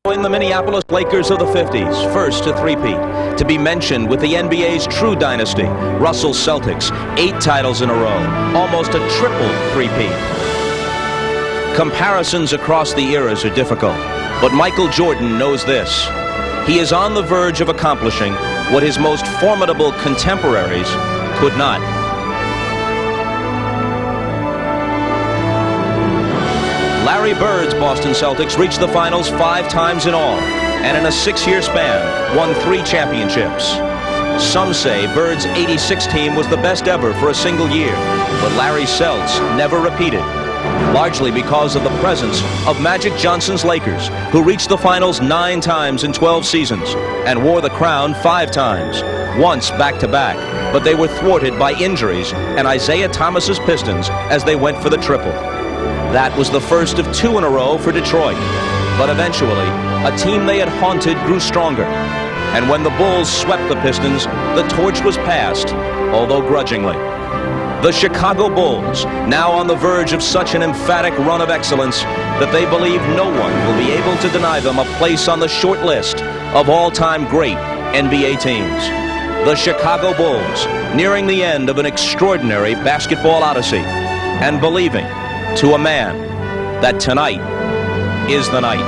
The Minneapolis Lakers of the 50s, first to three-peat, to be mentioned with the NBA's true dynasty, Russell Celtics, 8 titles in a row, almost a triple three-peat. Comparisons across the eras are difficult, but Michael Jordan knows this. He is on the verge of accomplishing what his most formidable contemporaries could not. Larry Bird's Boston Celtics reached the finals 5 times in all, and in a 6-year span, won 3 championships. Some say Bird's '86 team was the best ever for a single year, but Larry Celts never repeated, largely because of the presence of Magic Johnson's Lakers, who reached the finals 9 times in 12 seasons, and wore the crown 5 times, once back-to-back, but they were thwarted by injuries and Isaiah Thomas's Pistons as they went for the triple. That was the first of 2 in a row for Detroit. But eventually, a team they had haunted grew stronger. And when the Bulls swept the Pistons, the torch was passed, although grudgingly. The Chicago Bulls, now on the verge of such an emphatic run of excellence that they believe no one will be able to deny them a place on the short list of all-time great NBA teams. The Chicago Bulls, nearing the end of an extraordinary basketball odyssey, and believing, to a man, that tonight is the night.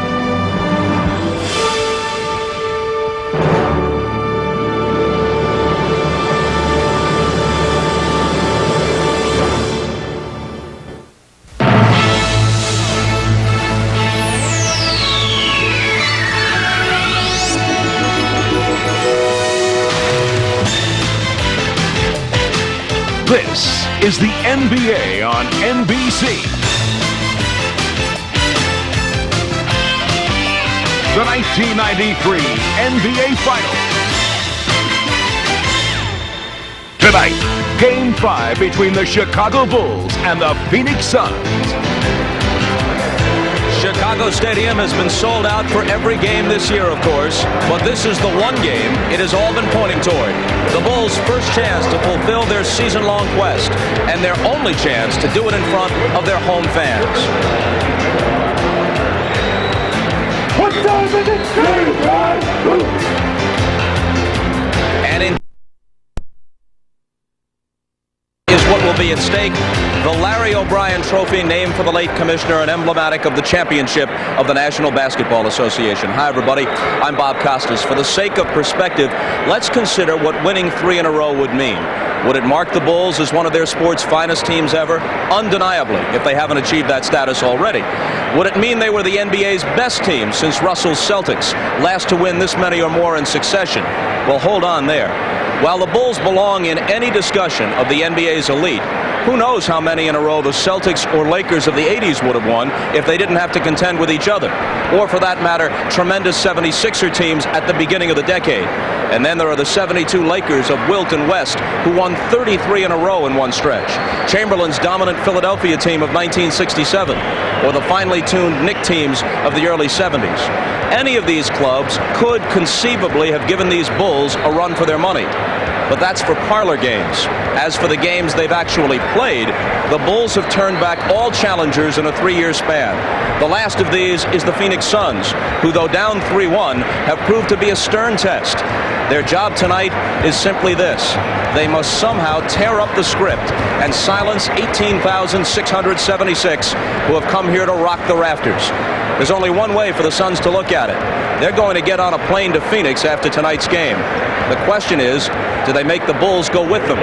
This is the NBA on NBC. The 1993 NBA Finals. Tonight, Game 5 between the Chicago Bulls and the Phoenix Suns. Chicago Stadium has been sold out for every game this year, of course, but this is the one game it has all been pointing toward. The Bulls' first chance to fulfill their season-long quest, and their only chance to do it in front of their home fans. What time is it? And in is what will be at stake. The Larry O'Brien Trophy, named for the late commissioner and emblematic of the championship of the National Basketball Association. Hi, everybody. I'm Bob Costas. For the sake of perspective, let's consider what winning 3 in a row would mean. Would it mark the Bulls as one of their sport's finest teams ever? Undeniably, if they haven't achieved that status already. Would it mean they were the NBA's best team since Russell's Celtics, last to win this many or more in succession? Well, hold on there. While the Bulls belong in any discussion of the NBA's elite, who knows how many in a row the Celtics or Lakers of the 80s would have won if they didn't have to contend with each other. Or, for that matter, tremendous 76er teams at the beginning of the decade. And then there are the 72 Lakers of Wilt and West, who won 33 in a row in one stretch. Chamberlain's dominant Philadelphia team of 1967. Or the finely tuned Knick teams of the early 70s. Any of these clubs could conceivably have given these Bulls a run for their money. But that's for parlor games. As for the games they've actually played, the Bulls have turned back all challengers in a 3-year span. The last of these is the Phoenix Suns, who, though down 3-1, have proved to be a stern test. Their job tonight is simply this. They must somehow tear up the script and silence 18,676 who have come here to rock the rafters. There's only one way for the Suns to look at it. They're going to get on a plane to Phoenix after tonight's game. The question is, do they make the Bulls go with them?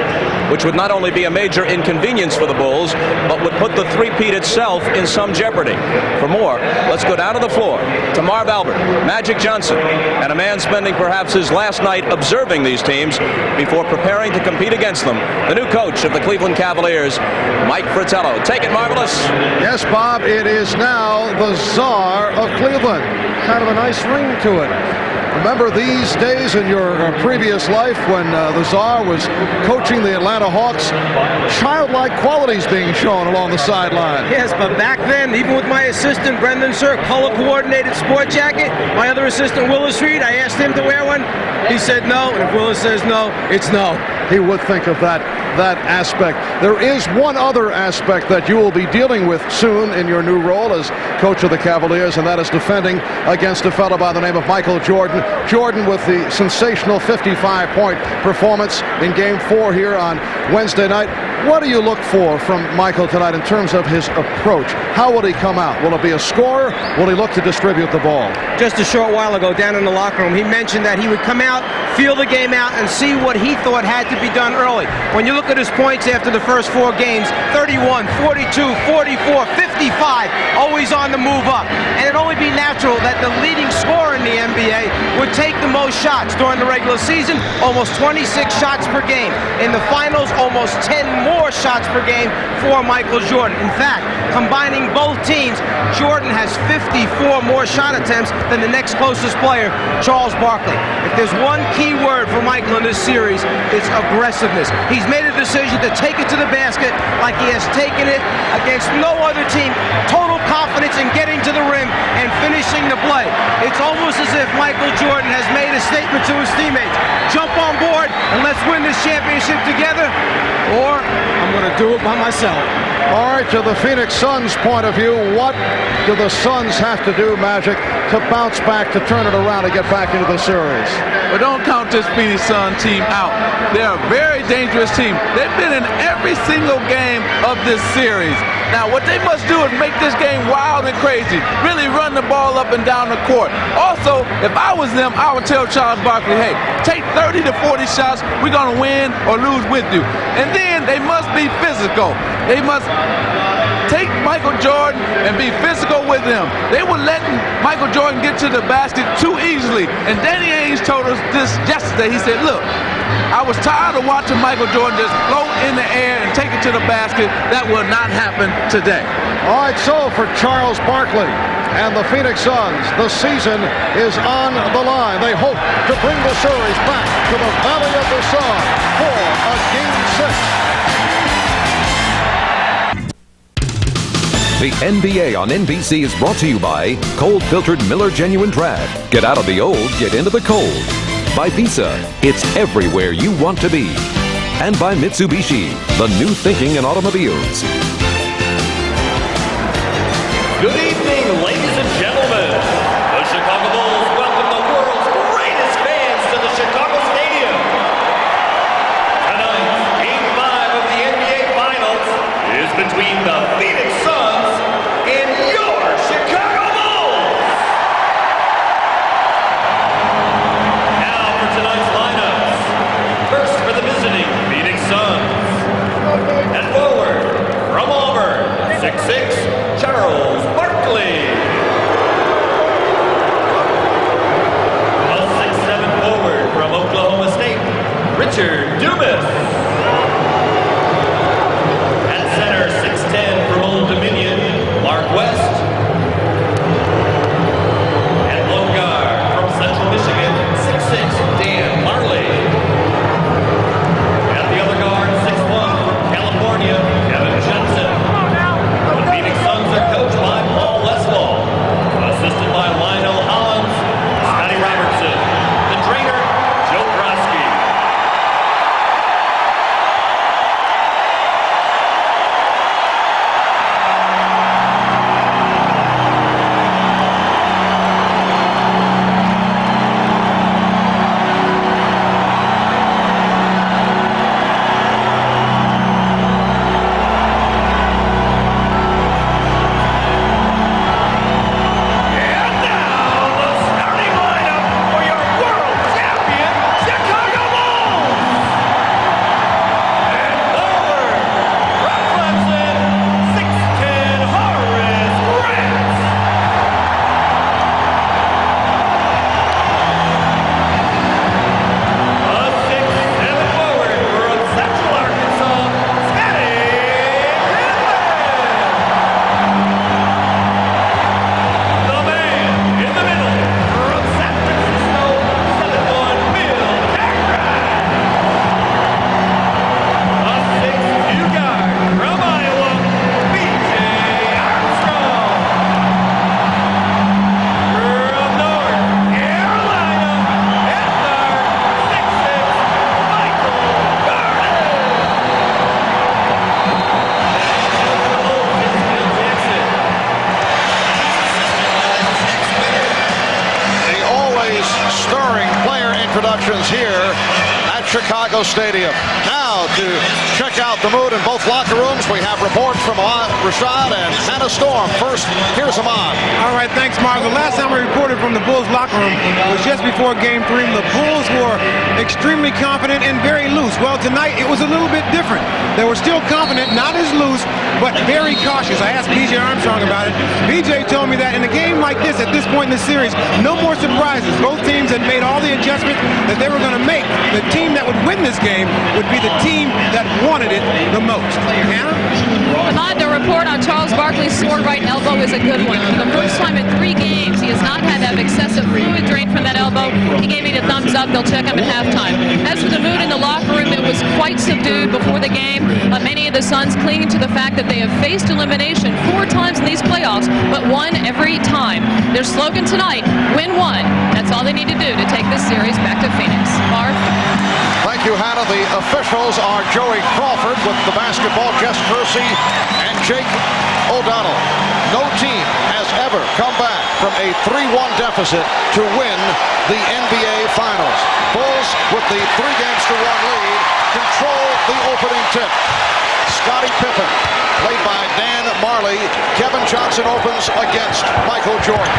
Which would not only be a major inconvenience for the Bulls, but would put the three-peat itself in some jeopardy. For more, let's go down to the floor to Marv Albert, Magic Johnson, and a man spending perhaps his last night observing these teams before preparing to compete against them, the new coach of the Cleveland Cavaliers, Mike Fratello. Take it, Marvelous. Yes, Bob, it is now the Czar of Cleveland. Kind of a nice ring to it. Remember these days in your previous life when the Czar was coaching the Atlanta Hawks? Childlike qualities being shown along the sideline. Yes, but back then, even with my assistant, Brendan Sir, color-coordinated sport jacket, my other assistant, Willis Reed, I asked him to wear one. He said no, and if Willis says no, it's no. he would think of that aspect. There is one other aspect that you will be dealing with soon in your new role as coach of the Cavaliers, and that is defending against a fellow by the name of Michael Jordan. Jordan with the sensational 55-point performance in Game 4 here on Wednesday night. What do you look for from Michael tonight in terms of his approach? How will he come out? Will it be a scorer? Will he look to distribute the ball? Just a short while ago, down in the locker room, he mentioned that he would come out, feel the game out, and see what he thought had to be done early. When you look at his points after the first 4 games, 31, 42, 44, 55, always on the move up. And it'd only be natural that the leading scorer in the NBA would take the most shots during the regular season, almost 26 shots per game. In the finals, almost 10 more shots per game for Michael Jordan. In fact, combining both teams, Jordan has 54 more shot attempts than the next closest player, Charles Barkley. If there's one key word for Michael in this series, it's aggressiveness. He's made a decision to take it to the basket like he has taken it against no other team. Total confidence in getting to the rim and finishing the play. It's almost as if Michael Jordan has made a statement to his teammates. Jump on board and let's win this championship together, or I'm going to do it by myself. All right, to the Phoenix Suns' point of view, what do the Suns have to do, Magic, to bounce back, to turn it around, and get back into the series? But don't count this Phoenix Sun team out. They're a very dangerous team. They've been in every single game of this series. Now, what they must do is make this game wild and crazy, really run the ball up and down the court. Also, if I was them, I would tell Charles Barkley, hey, take 30 to 40 shots. We're going to win or lose with you. And then they must be physical. They must take Michael Jordan and be physical with him. They were letting Michael Jordan get to the basket too easily. And Danny Ainge told us this yesterday. He said, look, I was tired of watching Michael Jordan just float in the air and take it to the basket. That will not happen today. All right, so for Charles Barkley and the Phoenix Suns, the season is on the line. They hope to bring the series back to the Valley of the Sun for a Game 6. The NBA on NBC is brought to you by cold-filtered Miller Genuine Draft. Get out of the old, get into the cold. By Visa, it's everywhere you want to be. And by Mitsubishi, the new thinking in automobiles. Good evening, ladies and gentlemen. The Chicago Bulls welcome the world's greatest fans to the Chicago Stadium. Tonight, Game 5 of the NBA Finals is between the Phoenix Suns and your Chicago Bulls. Now for tonight's lineups. First for the visiting Phoenix Suns. At forward, from Auburn, 6'6", Charles Barkley. Productions here at Chicago Stadium. Now to check out the mood in both locker rooms, we have reports from Rashad and Hannah Storm. First, here's Ahmad. All right, thanks, Mark. The last time we reported from the Bulls locker room was just before Game 3. The Bulls were extremely confident and very loose. Well, tonight it was a little bit different. They were still confident, not as loose, but very cautious. I asked B.J. Armstrong about it. B.J. told me that in a game like this, at this point in the series, no more surprises. Both teams had made all the adjustments that they were going to make. The team that would win this game would be the team that wanted it the most. Hannah? Ahmad, the report on Charles Barkley's sore right elbow is a good one. For the first time in 3 games, he has not had to have excessive fluid drain from that elbow. He gave me the thumbs up. They'll check him at halftime. As for the mood in the locker room, it was quite subdued before the game. Many of the Suns clinging to the fact that they have faced elimination 4 times in these playoffs, but won every time. Their slogan tonight, win one. That's all they need to do to take this series back to Phoenix. Mark? Thank you, Hannah. The officials are Joey Crawford with the basketball, Jess Kersey, and Jake O'Donnell. No team has ever come back from a 3-1 deficit to win the NBA Finals. Bulls, with the 3-1 lead, control the opening tip. Scottie Pippen, played by Dan Marley. Kevin Johnson opens against Michael Jordan.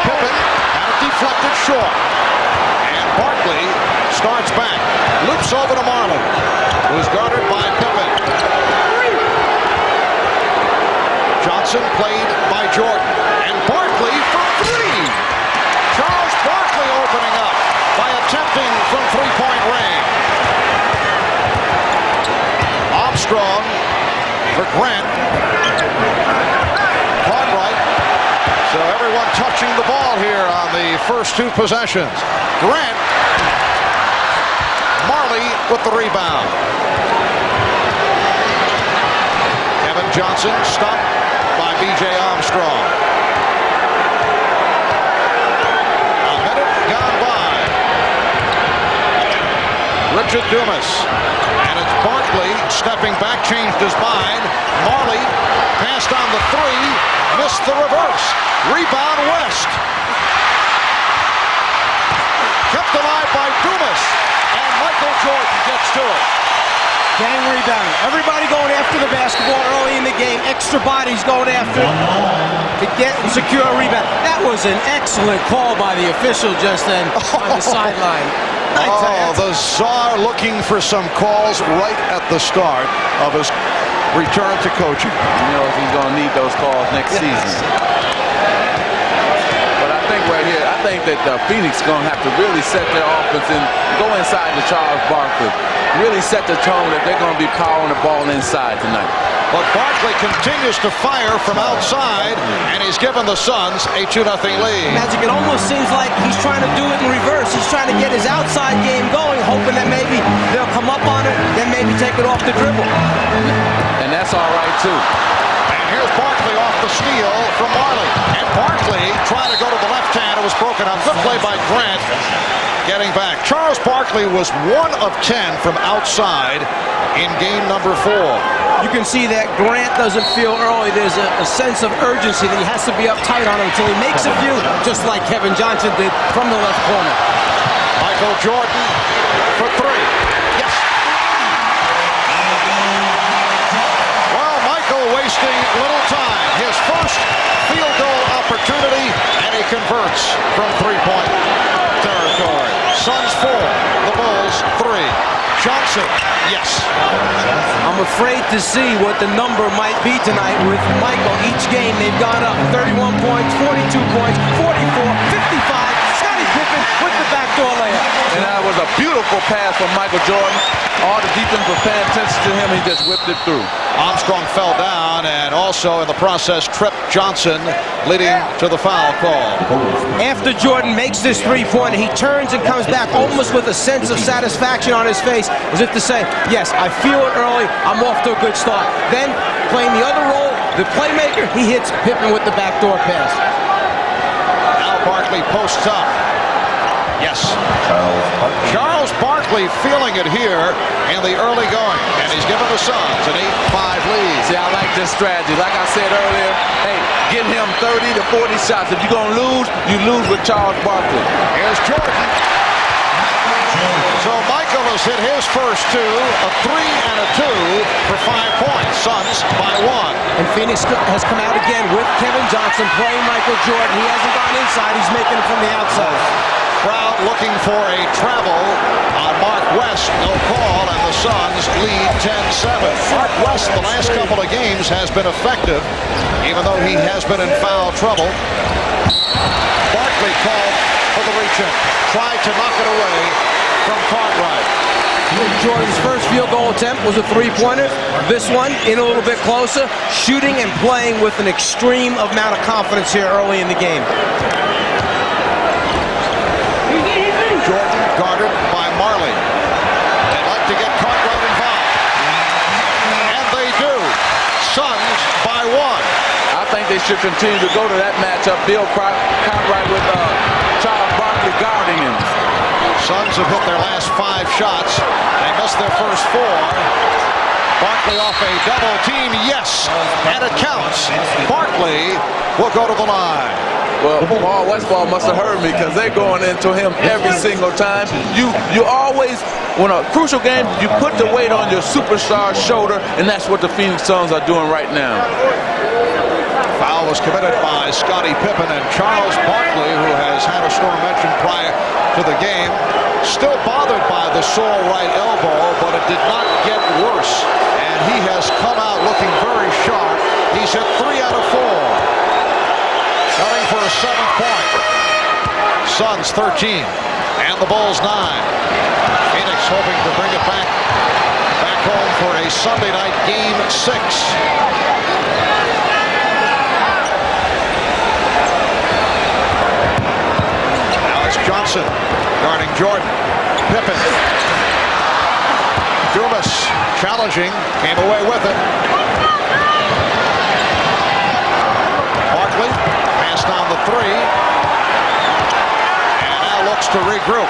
Pippen had it deflected short. And Barkley starts back. Loops over to Marley, who's guarded by Pippen. Johnson played by Jordan. And Barkley from 3. Charles Barkley opening up by attempting from 3-point range. Armstrong for Grant. Cartwright. So everyone touching the ball here on the first 2 possessions. Grant. Marley with the rebound. Kevin Johnson stopped by B.J. Armstrong. A minute gone by. Richard Dumas. And it's Barkley stepping back, changed his mind. Marley passed on the 3, missed the reverse. Rebound West. Kept alive by Dumas. And Michael Jordan gets to it. Gang rebound. Everybody going after the basketball early in the game. Extra bodies going after it to get and secure a rebound. That was an excellent call by the official just then on the sideline. Oh, the Czar looking for some calls right at the start of his return to coaching. He knows he's going to need those calls next season. But I think right here, I think that Phoenix is going to have to really set their offense and go inside to Charles Barkley. Really set the tone that they're going to be powering the ball inside tonight. But Barkley continues to fire from outside, and he's given the Suns a 2-0 lead. Magic, it almost seems like he's trying to do it in reverse. He's trying to get his outside game going, hoping that maybe they'll come up on it, then maybe take it off the dribble. And that's all right, too. And here's Barkley off the steal from Marley. And Barkley trying to go to the left hand. It was broken up. Good play by Grant. Getting back. Charles Barkley was 1 of 10 from outside in game number 4. You can see that Grant doesn't feel early. There's a sense of urgency that he has to be uptight on him until he makes a few, just like Kevin Johnson did from the left corner. Michael Jordan for 3. Yes. Well, Michael wasting little time. His first field goal opportunity, and he converts from 3-point territory. Suns 4, the Bulls 3. Johnson, yes. I'm afraid to see what the number might be tonight with Michael. Each game they've gone up 31 points, 42 points, 44, 55. Scottie Pippen with the backdoor layup. And that was a beautiful pass from Michael Jordan. All the defense was paying attention to him. He just whipped it through. Armstrong fell down and also in the process tripped Johnson, leading to the foul call. After Jordan makes this 3-pointer, he turns and comes back almost with a sense of satisfaction on his face, as if to say, yes, I feel it early, I'm off to a good start. Then, playing the other role, the playmaker, he hits Pippen with the backdoor pass. Now Barkley posts up. Yes. Charles Barkley feeling it here in the early going, and he's given the Suns an 8-5 lead. See, I like this strategy. Like I said earlier, hey, get him 30 to 40 shots. If you're going to lose, you lose with Charles Barkley. Here's Jordan. So Michael has hit his first two, a 3 and a 2 for 5 points. Suns by 1. And Phoenix has come out again with Kevin Johnson playing Michael Jordan. He hasn't gone inside. He's making it from the outside. Crowd looking for a travel on Mark West. No call, and the Suns lead 10-7. Mark West, the last couple of games, has been effective, even though he has been in foul trouble. Barkley called for the reach-in. Tried to knock it away from Cartwright. Jordan's first field goal attempt was a three-pointer. This one, in a little bit closer, shooting and playing with an extreme amount of confidence here early in the game. Jordan guarded by Marley. They'd like to get Cartwright involved. And they do. Suns by 1. I think they should continue to go to that matchup. Bill Cartwright with Charles Barkley guarding him. Suns have hit their last 5 shots. They missed their first 4. Barkley off a double team. Yes, and it counts. Barkley will go to the line. Well, Paul Westphal must have heard me because they're going into him every single time. You always, when a crucial game, you put the weight on your superstar's shoulder, and that's what the Phoenix Suns are doing right now. Foul was committed by Scottie Pippen, and Charles Barkley, who has had a storm mention prior to the game, still bothered by the sore right elbow, but it did not get worse, and he has come out looking very sharp. He's hit 3 out of 4. Cutting for a 7th point. Suns 13 and the Bulls 9. Phoenix hoping to bring it back home for a Sunday night game 6. Alex Johnson guarding Jordan. Pippen. Dumas challenging, came away with it. Barkley passed on the 3. And now looks to regroup.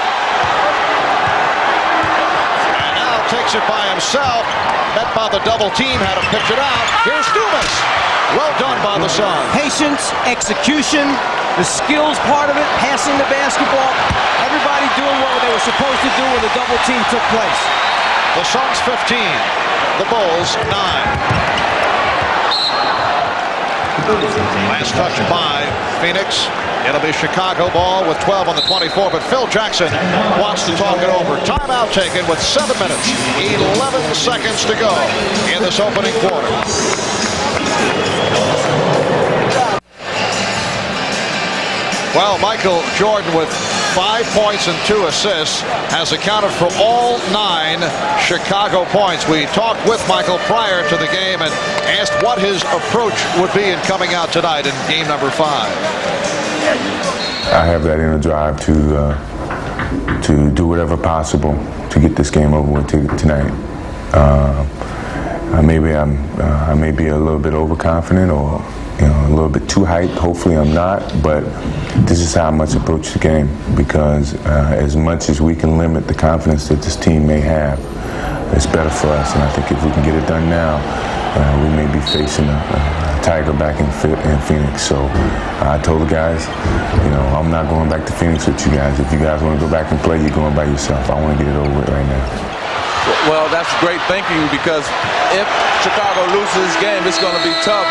And now takes it by himself. Met by the double team, had to pitch it out. Here's Dumas. Well done by the Suns. Patience, execution, the skills part of it, passing the basketball. Everybody doing what they were supposed to do when the double team took place. The Suns 15, the Bulls 9. Last touch by Phoenix. It'll be Chicago ball with 12 on the 24, but Phil Jackson wants to talk it over. Timeout taken with 7 minutes, 11 seconds to go in this opening quarter. Well, Michael Jordan with 5 points and 2 assists has accounted for all 9 Chicago points. We talked with Michael prior to the game and asked what his approach would be in coming out tonight in game number 5. I have that inner drive to do whatever possible to get this game over with tonight. I may be a little bit overconfident or a little bit too hyped. Hopefully I'm not, but this is how I must approach the game, because as much as we can limit the confidence that this team may have, it's better for us. And I think if we can get it done now, we may be facing a tiger back in Phoenix. So I told the guys, I'm not going back to Phoenix with you guys. If you guys want to go back and play, you're going by yourself. I want to get it over with right now. Well, that's great thinking, because if Chicago loses this game, it's going to be tough.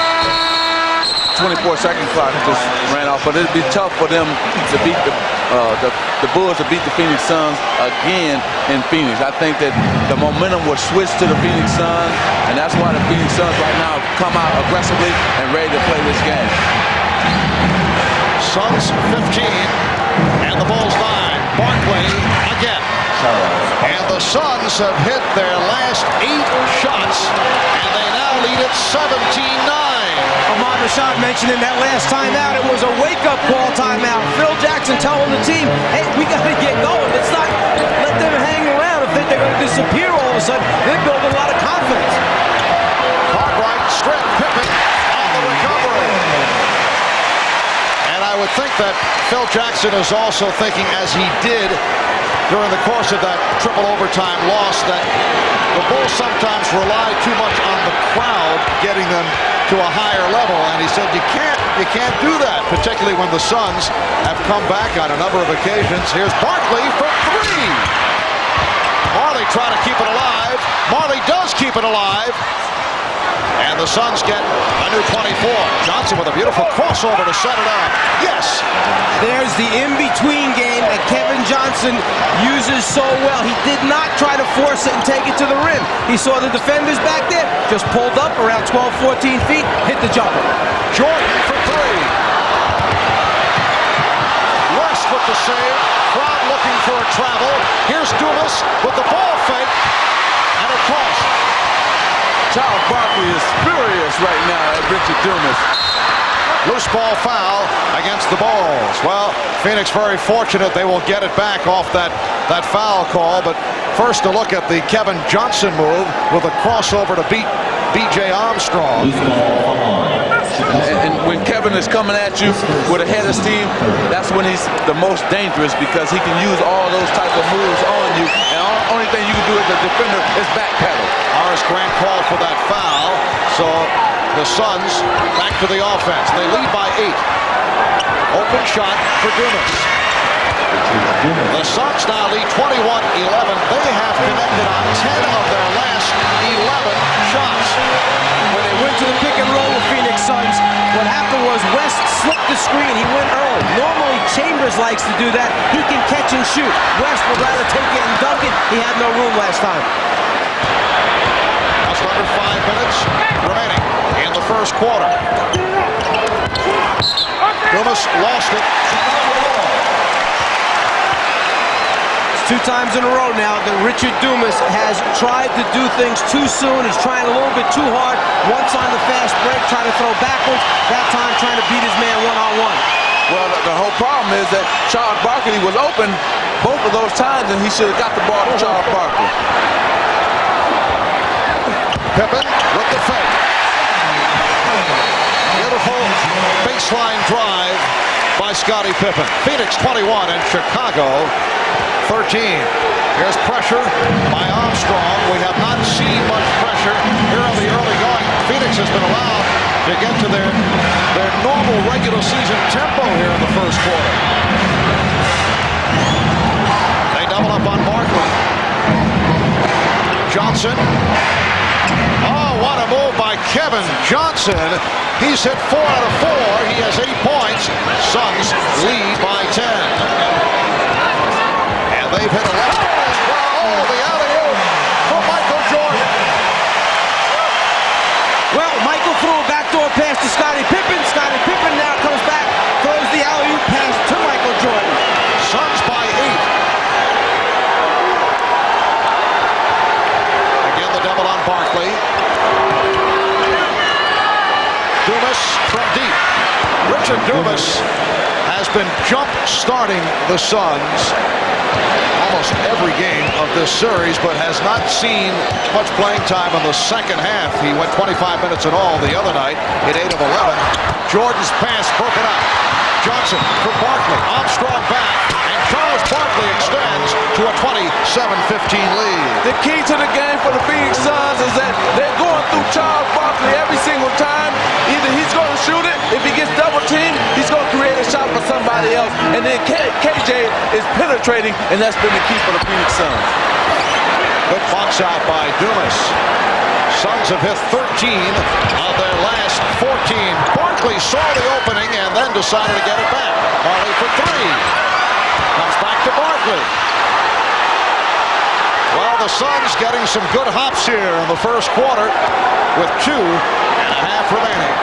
24-second clock just ran off, but it'd be tough for them to beat the Bulls to beat the Phoenix Suns again in Phoenix. I think that the momentum will switch to the Phoenix Suns, and that's why the Phoenix Suns right now come out aggressively and ready to play this game. Suns 15 and the Bulls 9. Barkley again. And the Suns have hit their last 8 shots, and they now lead at 17-9. Ahmad Rashad mentioned in that last timeout, it was a wake-up call timeout. Phil Jackson telling the team, hey, we got to get going. Let's not let them hang around and think they're going to disappear all of a sudden. They build a lot of confidence. Cartwright, strip, Pippen on the recovery. And I would think that Phil Jackson is also thinking, as he did during the course of that triple overtime loss, that the Bulls sometimes rely too much on the crowd getting them to a higher level, and he said you can't do that, particularly when the Suns have come back on a number of occasions. Here's Barkley for 3. Marley trying to keep it alive. Marley does keep it alive. And the Suns get a new 24. Johnson with a beautiful crossover to set it up. Yes! There's the in-between game that Kevin Johnson uses so well. He did not try to force it and take it to the rim. He saw the defenders back there, just pulled up around 12, 14 feet, hit the jumper. Jordan for three. West with the save. Crowd looking for a travel. Here's Dumas with the ball fake. And a cross. Charles Barkley is furious right now at Richard Dumas. Loose ball foul against the Bulls. Well, Phoenix very fortunate they will get it back off that foul call. But first a look at the Kevin Johnson move with a crossover to beat B.J. Armstrong. And when Kevin is coming at you with a head of steam, that's when he's the most dangerous because he can use all those type of moves on you. And the only thing you can do as a defender is backpedal. Horace Grant called for that foul. So the Suns back to the offense. They lead by 8. Open shot for Dumas. The Suns now lead 21-11. They have connected on 10 of their last 11 shots. When they went to the pick and roll with Phoenix Suns, what happened was West slipped the screen. He went early. Normally Chambers likes to do that. He can catch and shoot. West would rather take it and dunk it. He had no room last time. Just under 5 minutes remaining in the first quarter. Dumas lost it. It's 2 times in a row now that Richard Dumas has tried to do things too soon. He's trying a little bit too hard. Once on the fast break, trying to throw backwards. That time trying to beat his man one-on-one. Well, the whole problem is that Charles Barkley was open both of those times, and he should have got the ball to Charles Barkley. Pippen with the fake. Beautiful baseline drive by Scottie Pippen. Phoenix 21 and Chicago 13. Here's pressure by Armstrong. We have not seen much pressure here in the early going. Phoenix has been allowed to get to their normal regular season tempo here in the first quarter. They double up on Barkley. Johnson. Oh, what a move by Kevin Johnson. He's hit 4 out of 4. He has 8 points. Suns lead by 10. And they've hit 11 as well. Oh, the alley-oop for Michael Jordan. Well, Michael threw a backdoor pass to Scottie Pippen. Scottie Pippen now comes back, throws the alley-oop pass to Michael Jordan. Suns by 8. Again, the double on Barkley. Dumas from deep. Richard Dumas has been jump-starting the Suns almost every game of this series, but has not seen much playing time in the second half. He went 25 minutes in all the other night, hit 8 of 11. Jordan's pass broken up. Johnson for Barkley. Armstrong back, and Charles Barkley extends to a 27-15 lead. The key to the game for the Phoenix Suns is that they're going through Charles Barkley every single time. Either he's going to shoot it, if he gets double teamed, he's going to create a shot for somebody else. And then KJ is penetrating, and that's been the key for the Phoenix Suns. Good box out by Dumas. Suns have hit 13 of their last 14. Barkley saw the opening and then decided to get it back. Marley for 3. Comes back to Barkley. Well, the Suns getting some good hops here in the first quarter with 2.5 remaining.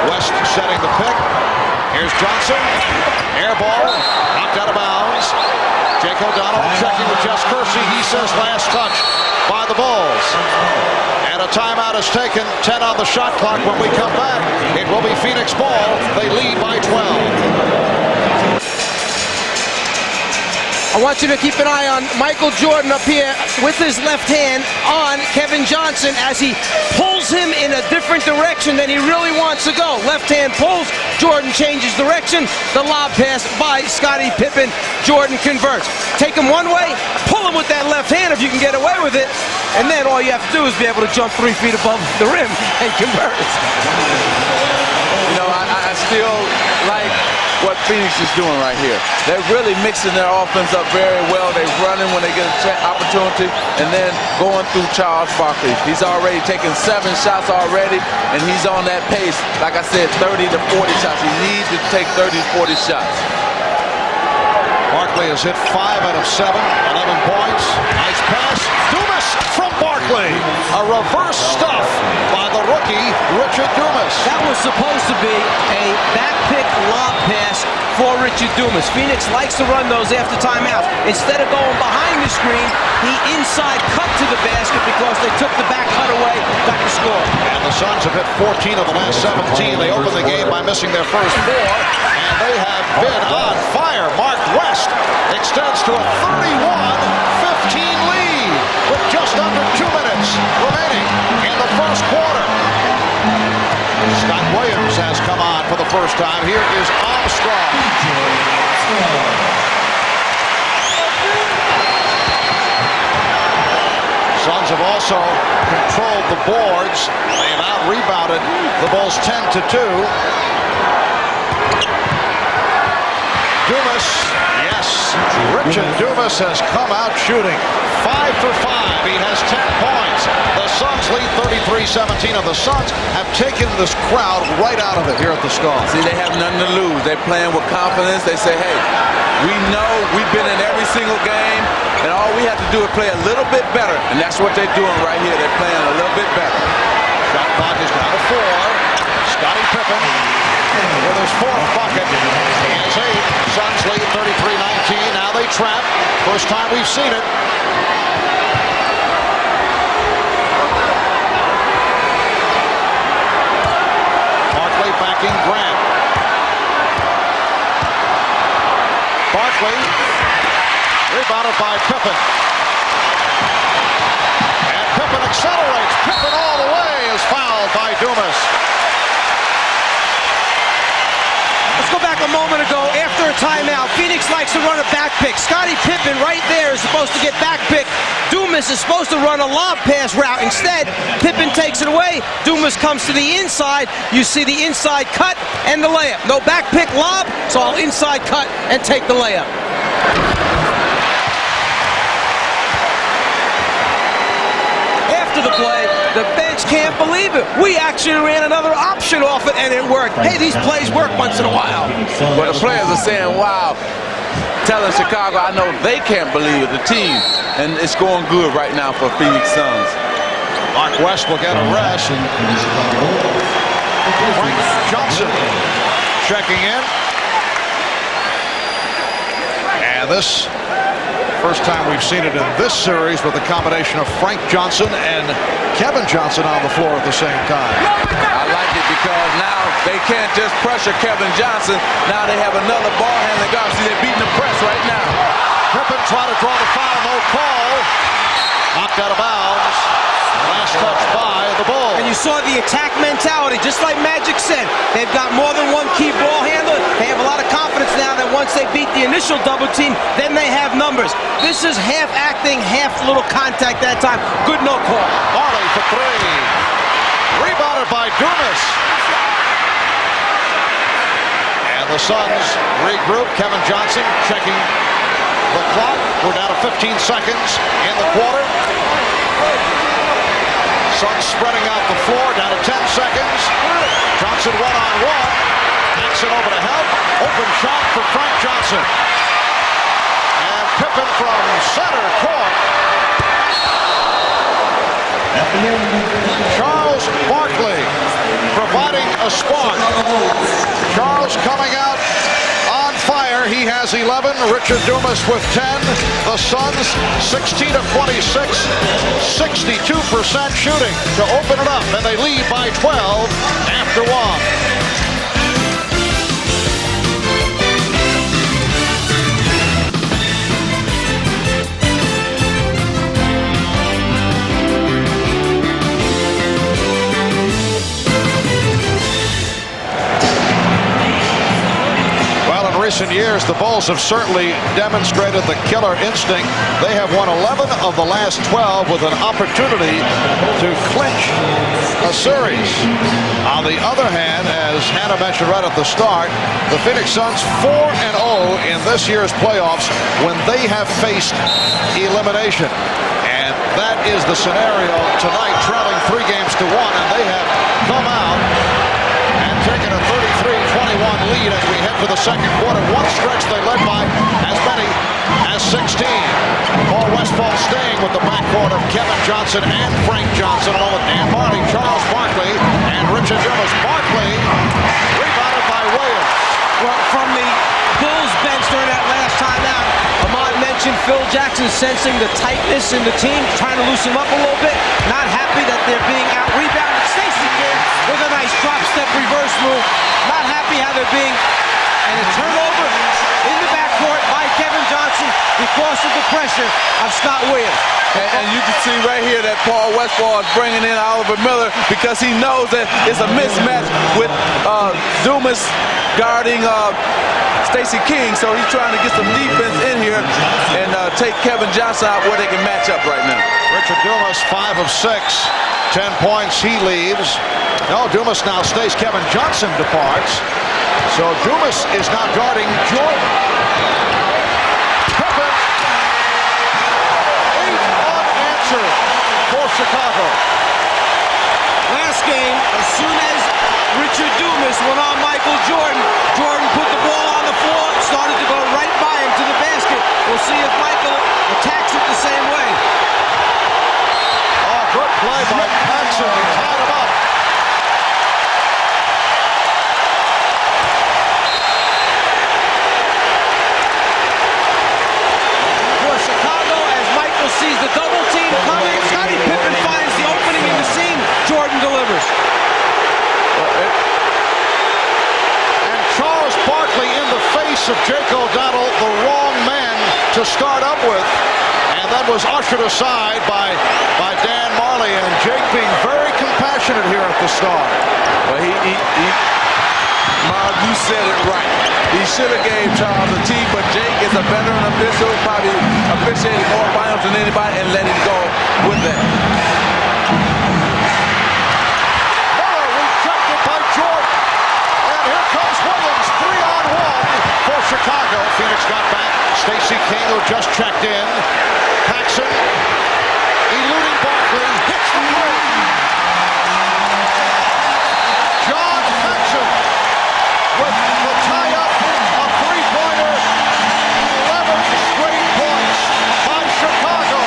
West setting the pick. Here's Johnson. Air ball. Knocked out of bounds. Jake O'Donnell checking with Jess Kersey. He says last touch by the Bulls. And a timeout is taken. 10 on the shot clock. When we come back, it will be Phoenix ball. They lead by 12. I want you to keep an eye on Michael Jordan up here with his left hand on Kevin Johnson as he pulls him in a different direction than he really wants to go. Left hand pulls, Jordan changes direction. The lob pass by Scottie Pippen. Jordan converts. Take him one way, pull him with that left hand if you can get away with it. And then all you have to do is be able to jump 3 feet above the rim and convert. You know, I still like what what Phoenix is doing right here. They're really mixing their offense up very well. They're running when they get an opportunity and then going through Charles Barkley. He's already taken 7 shots already, and he's on that pace. Like I said, 30 to 40 shots. He needs to take 30 to 40 shots. Barkley has hit 5 out of 7, 11 points. Nice pass. Dumas from Barkley. A reverse stuff by the rookie, Richard Dumas. That was supposed to be a back pick lob pass for Richard Dumas. Phoenix likes to run those after timeouts. Instead of going behind the screen, he inside cut to the basket because they took the back cut away, got the score. And the Suns have hit 14 of the last 17. They opened the game by missing their first 4, and they have been on fire. Mark West extends to a 31-15 lead with just under 2 minutes remaining in the first quarter. Scott Williams has come on for the first time. Here is Armstrong. Suns have also controlled the boards. They have out-rebounded the Bulls 10-2. Dumas, yes, Richard Dumas has come out shooting 5 for 5. He has 10 points. The Suns lead 33-17, and the Suns have taken this crowd right out of it here at the Star. See, they have nothing to lose. They're playing with confidence. They say, hey, we know we've been in every single game, and all we have to do is play a little bit better, and that's what they're doing right here. They're playing a little bit better. Shot clock is down to 4. Scottie Pippen with his 4th bucket. He has 8. Suns lead 33-19. Now they trap. First time we've seen it. Barkley backing Grant. Barkley rebounded by Pippen. And Pippen accelerates. Pippen all the way is fouled by Dumas. Let's go back a moment ago after a timeout. Phoenix likes to run a back pick. Scottie Pippen right there is supposed to get back pick. Dumas is supposed to run a lob pass route. Instead, Pippen takes it away. Dumas comes to the inside. You see the inside cut and the layup. No back pick lob, so I'll inside cut and take the layup. After the play, the bench can't believe it. We actually ran another option off it, and it worked. Hey, these plays work once in a while. Well, the players are saying, wow, telling Chicago, I know they can't believe it, the team. And it's going good right now for Phoenix Suns. Mark West will get a rest. Frank Johnson checking in. And this first time we've seen it in this series with a combination of Frank Johnson and Kevin Johnson on the floor at the same time. I like it because now they can't just pressure Kevin Johnson. Now they have another ball handling guard. See, they're beating the press right now. Pippen tried to draw the foul, no call. Knocked out of bounds. Last touch by the Bulls. And you saw the attack mentality, just like Magic said. They've got more than one key ball handler. They have a lot of confidence now that once they beat the initial double team, then they have numbers. This is half acting, half little contact that time. Good no call. Marley for 3. Rebounded by Dumas. And the Suns regroup. Kevin Johnson checking the clock. We're down to 15 seconds in the quarter. Suns spreading out the floor, down to 10 seconds. Johnson one-on-one. Jackson over to help. Open shot for Frank Johnson. And Pippen from center court. Charles Barkley providing a spark. Charles coming out on fire. He has 11. Richard Dumas with 10. The Suns 16 of 26. 62% shooting to open it up. And they lead by 12 after 1. recent years, the Bulls have certainly demonstrated the killer instinct. They have won 11 of the last 12 with an opportunity to clinch a series. On the other hand, as Hannah mentioned right at the start, the Phoenix Suns 4-0 in this year's playoffs when they have faced elimination. And that is the scenario tonight, trailing 3 games to 1, and they have come out and taken a 33-21 lead as we head for the second quarter. One stretch they led by as many as 16. Paul Westphal staying with the backcourt of Kevin Johnson and Frank Johnson, along with Dan Marley, Charles Barkley, and Richard Dumas. Barkley rebounded by Williams. Well, from the Bulls bench during that last timeout, Ahmad mentioned Phil Jackson sensing the tightness in the team, trying to loosen them up a little bit, not happy that they're being out-rebounded. Stacey King with a nice drop-step reverse move, not happy how they're being, and a turnover in the backcourt by Kevin Johnson because of the pressure of Scott Williams. And you can see right here that Paul Westphal is bringing in Oliver Miller because he knows that it's a mismatch with Dumas guarding Stacey King, so he's trying to get some defense in here and take Kevin Johnson out where they can match up right now. Richard Dumas, 5 of 6, 10 points. He leaves. No, Dumas now stays. Kevin Johnson departs. So Dumas is now guarding Jordan. Pippen, 8 unanswered for Chicago. Last game, as soon as Richard Dumas went on Michael Jordan, Jordan put the ball on the floor, started to go right by him to the basket. We'll see if Michael attacks it the same way. Oh, good play by Paxson. He tied him up. For Chicago, as Michael sees the double team coming, Scottie Pippen finds the opening in the seam. Jordan delivers. And Charles Barkley in the face of Jake O'Donnell, the wrong man to start up with. And that was ushered aside by Dan Marley, and Jake being very compassionate here at the start. Well, Mark, you said it right. He should have gave Charles a tee, but Jake is a veteran official, probably officiated more finals than anybody, and let him go with that. Miller rejected by Jordan. And here comes Williams, 3-on-1 for Chicago. Phoenix got back. Stacey King, who just checked in. Paxson, eluding Barkley, hits the three. John Paxson with the tie-up, a three-pointer, 11 straight points by Chicago,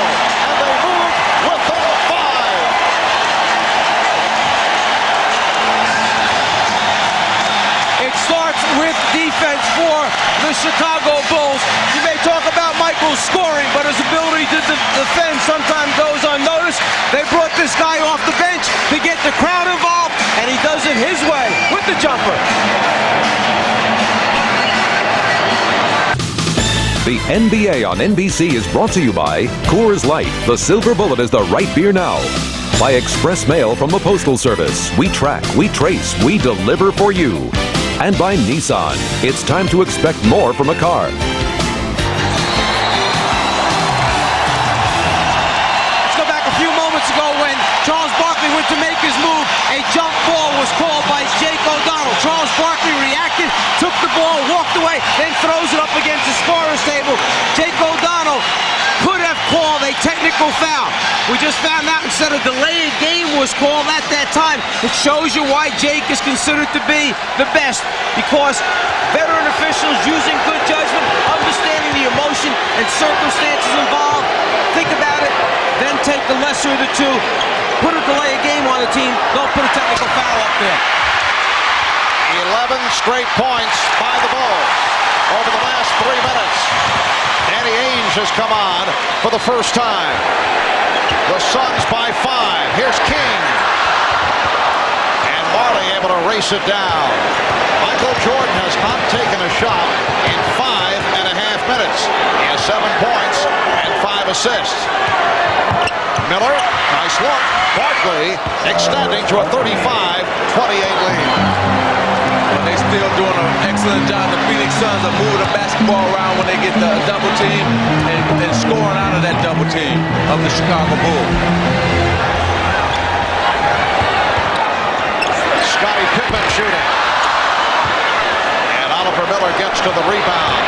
and they move within a 5. It starts with defense for the Chicago Bulls. You may talk about Michael's scoring, but his ability to defend sometimes goes unnoticed. They brought this guy off the bench to get the crowd involved, and he does it his way with the jumper. The NBA on NBC is brought to you by Coors Light. The Silver Bullet is the right beer now. By Express Mail from the Postal Service. We track, we trace, we deliver for you. And by Nissan. It's time to expect more from a car. Let's go back a few moments ago when Charles Barkley went to make his move. A jump ball was called by Jake O'Donnell. Charles Barkley reacted, took the ball, walked away, then throws it up against the scorer's table. Jake O'Donnell could have called a technical foul. We just found out instead of delayed game was called at that time. It shows you why Jake is considered to be the best, because veteran officials using good judgment, understanding the emotion and circumstances involved, think about it, then take the lesser of the two, put a delay of game on the team, don't put a technical foul up there. 11 straight points by the Bulls over the last 3 minutes. Danny Ainge has come on for the first time. The Suns by 5. Here's King. And Marley able to race it down. Michael Jordan has not taken a shot in 5.5 minutes. He has 7 points and 5 assists. Miller, nice look. Barkley extending to a 35-28 lead. They're still doing an excellent job. The Phoenix Suns are moving the basketball around when they get the double team and scoring out of that double team of the Chicago Bulls. Scottie Pippen shooting. And Oliver Miller gets to the rebound.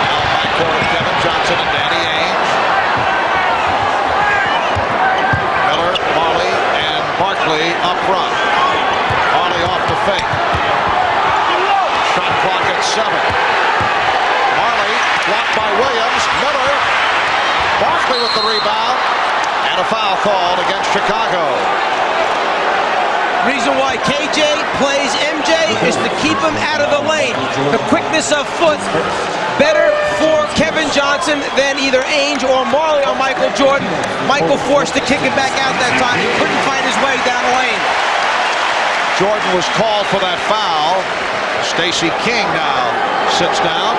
Now backcourt of Kevin Johnson and Danny Ainge. Miller, Marley, and Barkley up front. Marley off the fake. Shot clock at 7. Marley blocked by Williams. Miller. Barkley with the rebound. And a foul called against Chicago. Reason why KJ plays MJ is to keep him out of the lane. The quickness of foot, better for Kevin Johnson than either Ainge or Marley or Michael Jordan. Michael forced to kick it back out that time. He couldn't find his way down the lane. Jordan was called for that foul. Stacey King now sits down.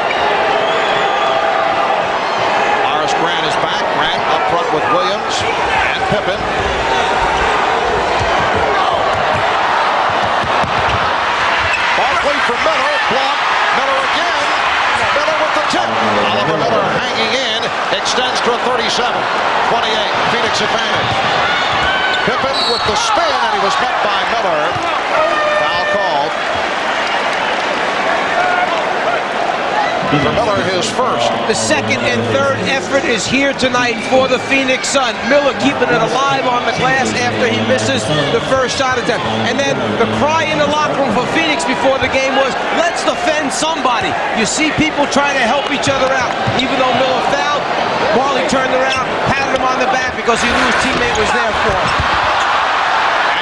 Horace Grant is back. Grant up front with Williams and Pippen. Barkley for Miller. Block. Miller again. Miller with the tip. Oliver Miller hanging in. Extends to a 37. 28. Phoenix advantage. Pippen with the spin, and he was met by Miller. Foul called. For Miller, his first. The second and third effort is here tonight for the Phoenix Suns. Miller keeping it alive on the glass after he misses the first shot attempt. And then the cry in the locker room for Phoenix before the game was, let's defend somebody. You see people trying to help each other out. Even though Miller fouled, Marley turned around, patted him on the back because he knew his teammate was there for him.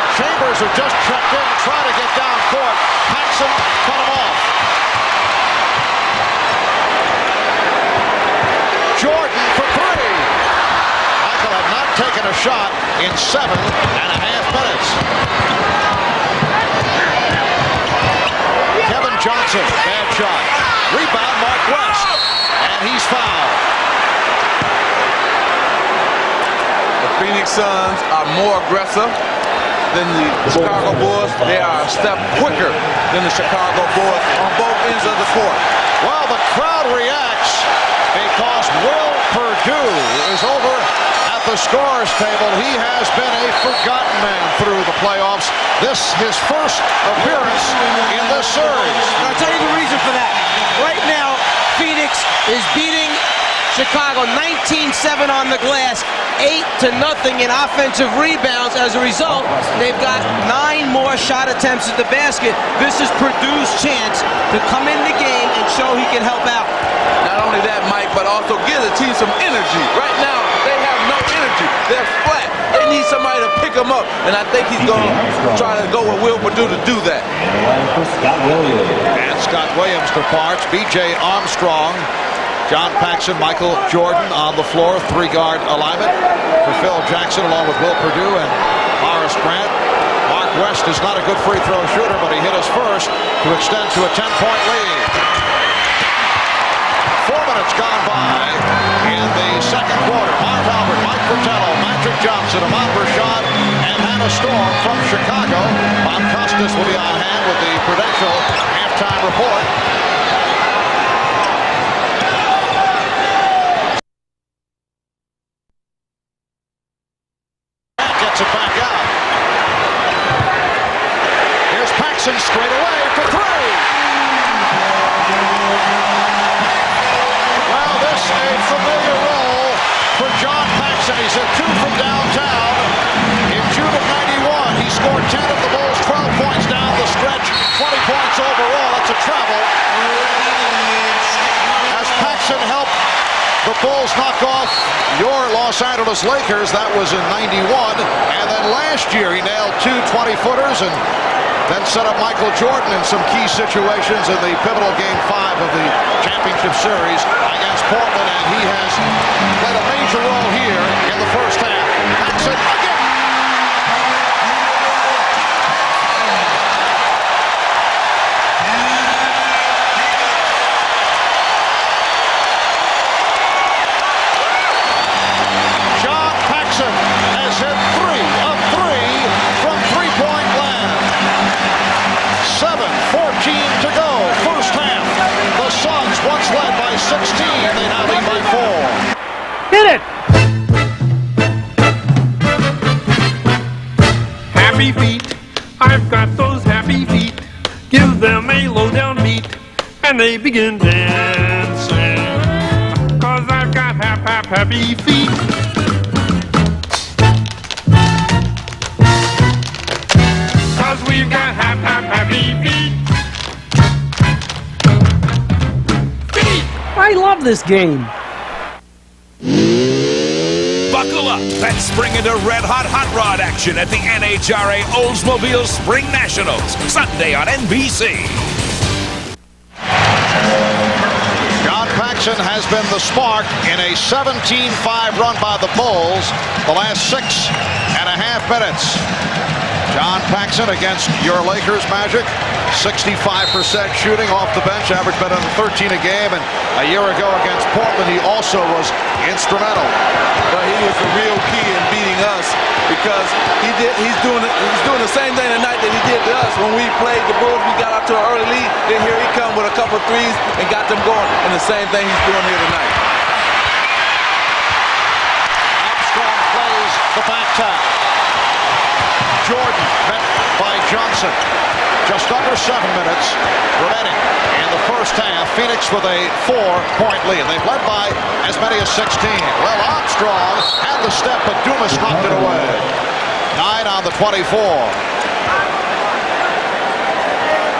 And Chambers, who just checked in, trying to get down court. Paxson cut him off. Jordan for 3. Michael had not taken a shot in 7.5 minutes. Kevin Johnson, bad shot. Rebound, Mark West. And he's fouled. The Phoenix Suns are more aggressive than the Chicago Bulls. They are a step quicker than the Chicago Bulls on both ends of the court. Well, the crowd reacts because Will Perdue is over at the scorer's table. He has been a forgotten man through the playoffs. This his first appearance in this series. I'll tell you the reason for that. Right now, Phoenix is beating Chicago 19-7 on the glass, 8-0 in offensive rebounds. As a result, they've got 9 more shot attempts at the basket. This is Perdue's chance to come in the game and show he can help out. Not only that, Mike, but also give the team some energy. Right now, they have no energy. They're flat. They need somebody to pick them up, and I think he's going to try to go with Will Perdue to do that. And Scott Williams departs. B.J. Armstrong, John Paxson, Michael Jordan on the floor. 3-guard alignment for Phil Jackson along with Will Perdue and Horace Grant. Mark West is not a good free throw shooter, but he hit us first to extend to a 10-point lead. 4 minutes gone by in the second quarter. Marv Albert, Mike Fratello, Magic Johnson, Ahmad Rashad, and Hannah Storm from Chicago. Bob Costas will be on hand with the Prudential halftime report. Gets it back out. Here's Paxson straight away for 3. A familiar role for John Paxson. He's at 2 from downtown. In June of '91, he scored 10 of the Bulls' 12 points down the stretch, 20 points overall. That's a travel. As Paxson helped the Bulls knock off your Los Angeles Lakers, that was in '91. And then last year, he nailed 2 20-footers and then set up Michael Jordan in some key situations in the pivotal Game 5 of the championship series against Portland, and he has played a major role here in the first half. Paxson again. John Paxson has hit 3 of 3 from three-point land. 7, 14, and they begin dancing. 'Cause I've got happy feet. 'Cause we've got happy feet. I love this game. Buckle up. Let's spring into red-hot hot rod action at the NHRA Oldsmobile Spring Nationals, Sunday on NBC. John Paxson has been the spark in a 17-5 run by the Bulls the last 6.5 minutes. John Paxson against your Lakers, Magic. 65% shooting off the bench, average better than 13 a game, and a year ago against Portland he also was instrumental. But he was the real key in beating us because he's doing the same thing tonight that he did to us. When we played the Bulls, we got out to an early lead, then here he come with a couple threes and got them going, and the same thing he's doing here tonight. Armstrong plays the back tap. Jordan met by Johnson. Just under 7 minutes remaining in the first half. Phoenix with a 4-point lead. They've led by as many as 16. Well, Armstrong had the step, but Dumas knocked it away. 9 on the 24.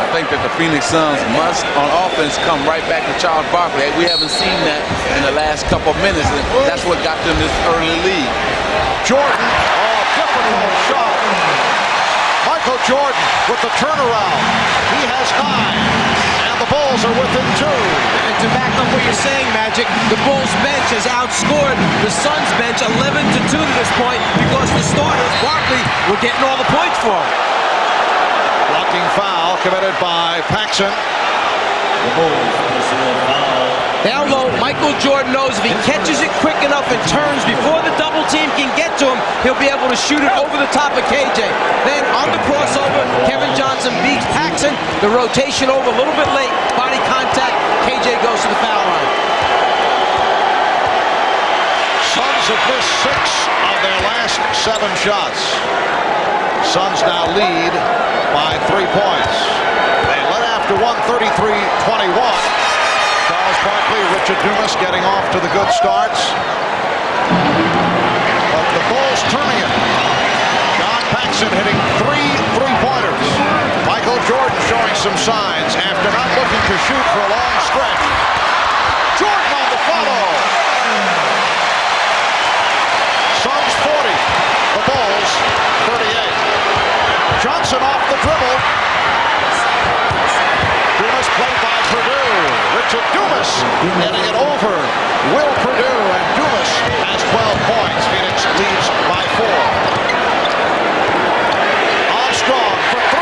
I think that the Phoenix Suns must, on offense, come right back to Charles Barkley. We haven't seen that in the last couple of minutes, and that's what got them this early lead. Jordan, difficult shot. Michael Jordan with the turnaround. He has 9, and the Bulls are within 2. And to back up what you're saying, Magic, the Bulls bench has outscored the Suns bench 11-2 to this point because the starters, Barkley, were getting all the points for him. Blocking foul committed by Paxson. The Bulls personal foul. Down low, Michael Jordan knows if he catches it quick enough and turns before the double team can get to him, he'll be able to shoot it over the top of KJ. Then on the crossover, Kevin Johnson beats Paxson. The rotation over a little bit late, body contact, KJ goes to the foul line. Suns have missed 6 of their last 7 shots. Suns now lead by 3 points. They led after 133-21. Charles Barkley, Richard Dumas getting off to the good starts. But the Bulls turning it. John Paxson hitting 3 3-pointers. Michael Jordan showing some signs after not looking to shoot for a long stretch. Jordan on the follow. Suns 40. The Bulls 38. Johnson off the dribble. Dumas played by Purdue. Richard Dumas getting it over Will Purdue, and Dumas has 12 points. Phoenix leads by 4. Armstrong for 3.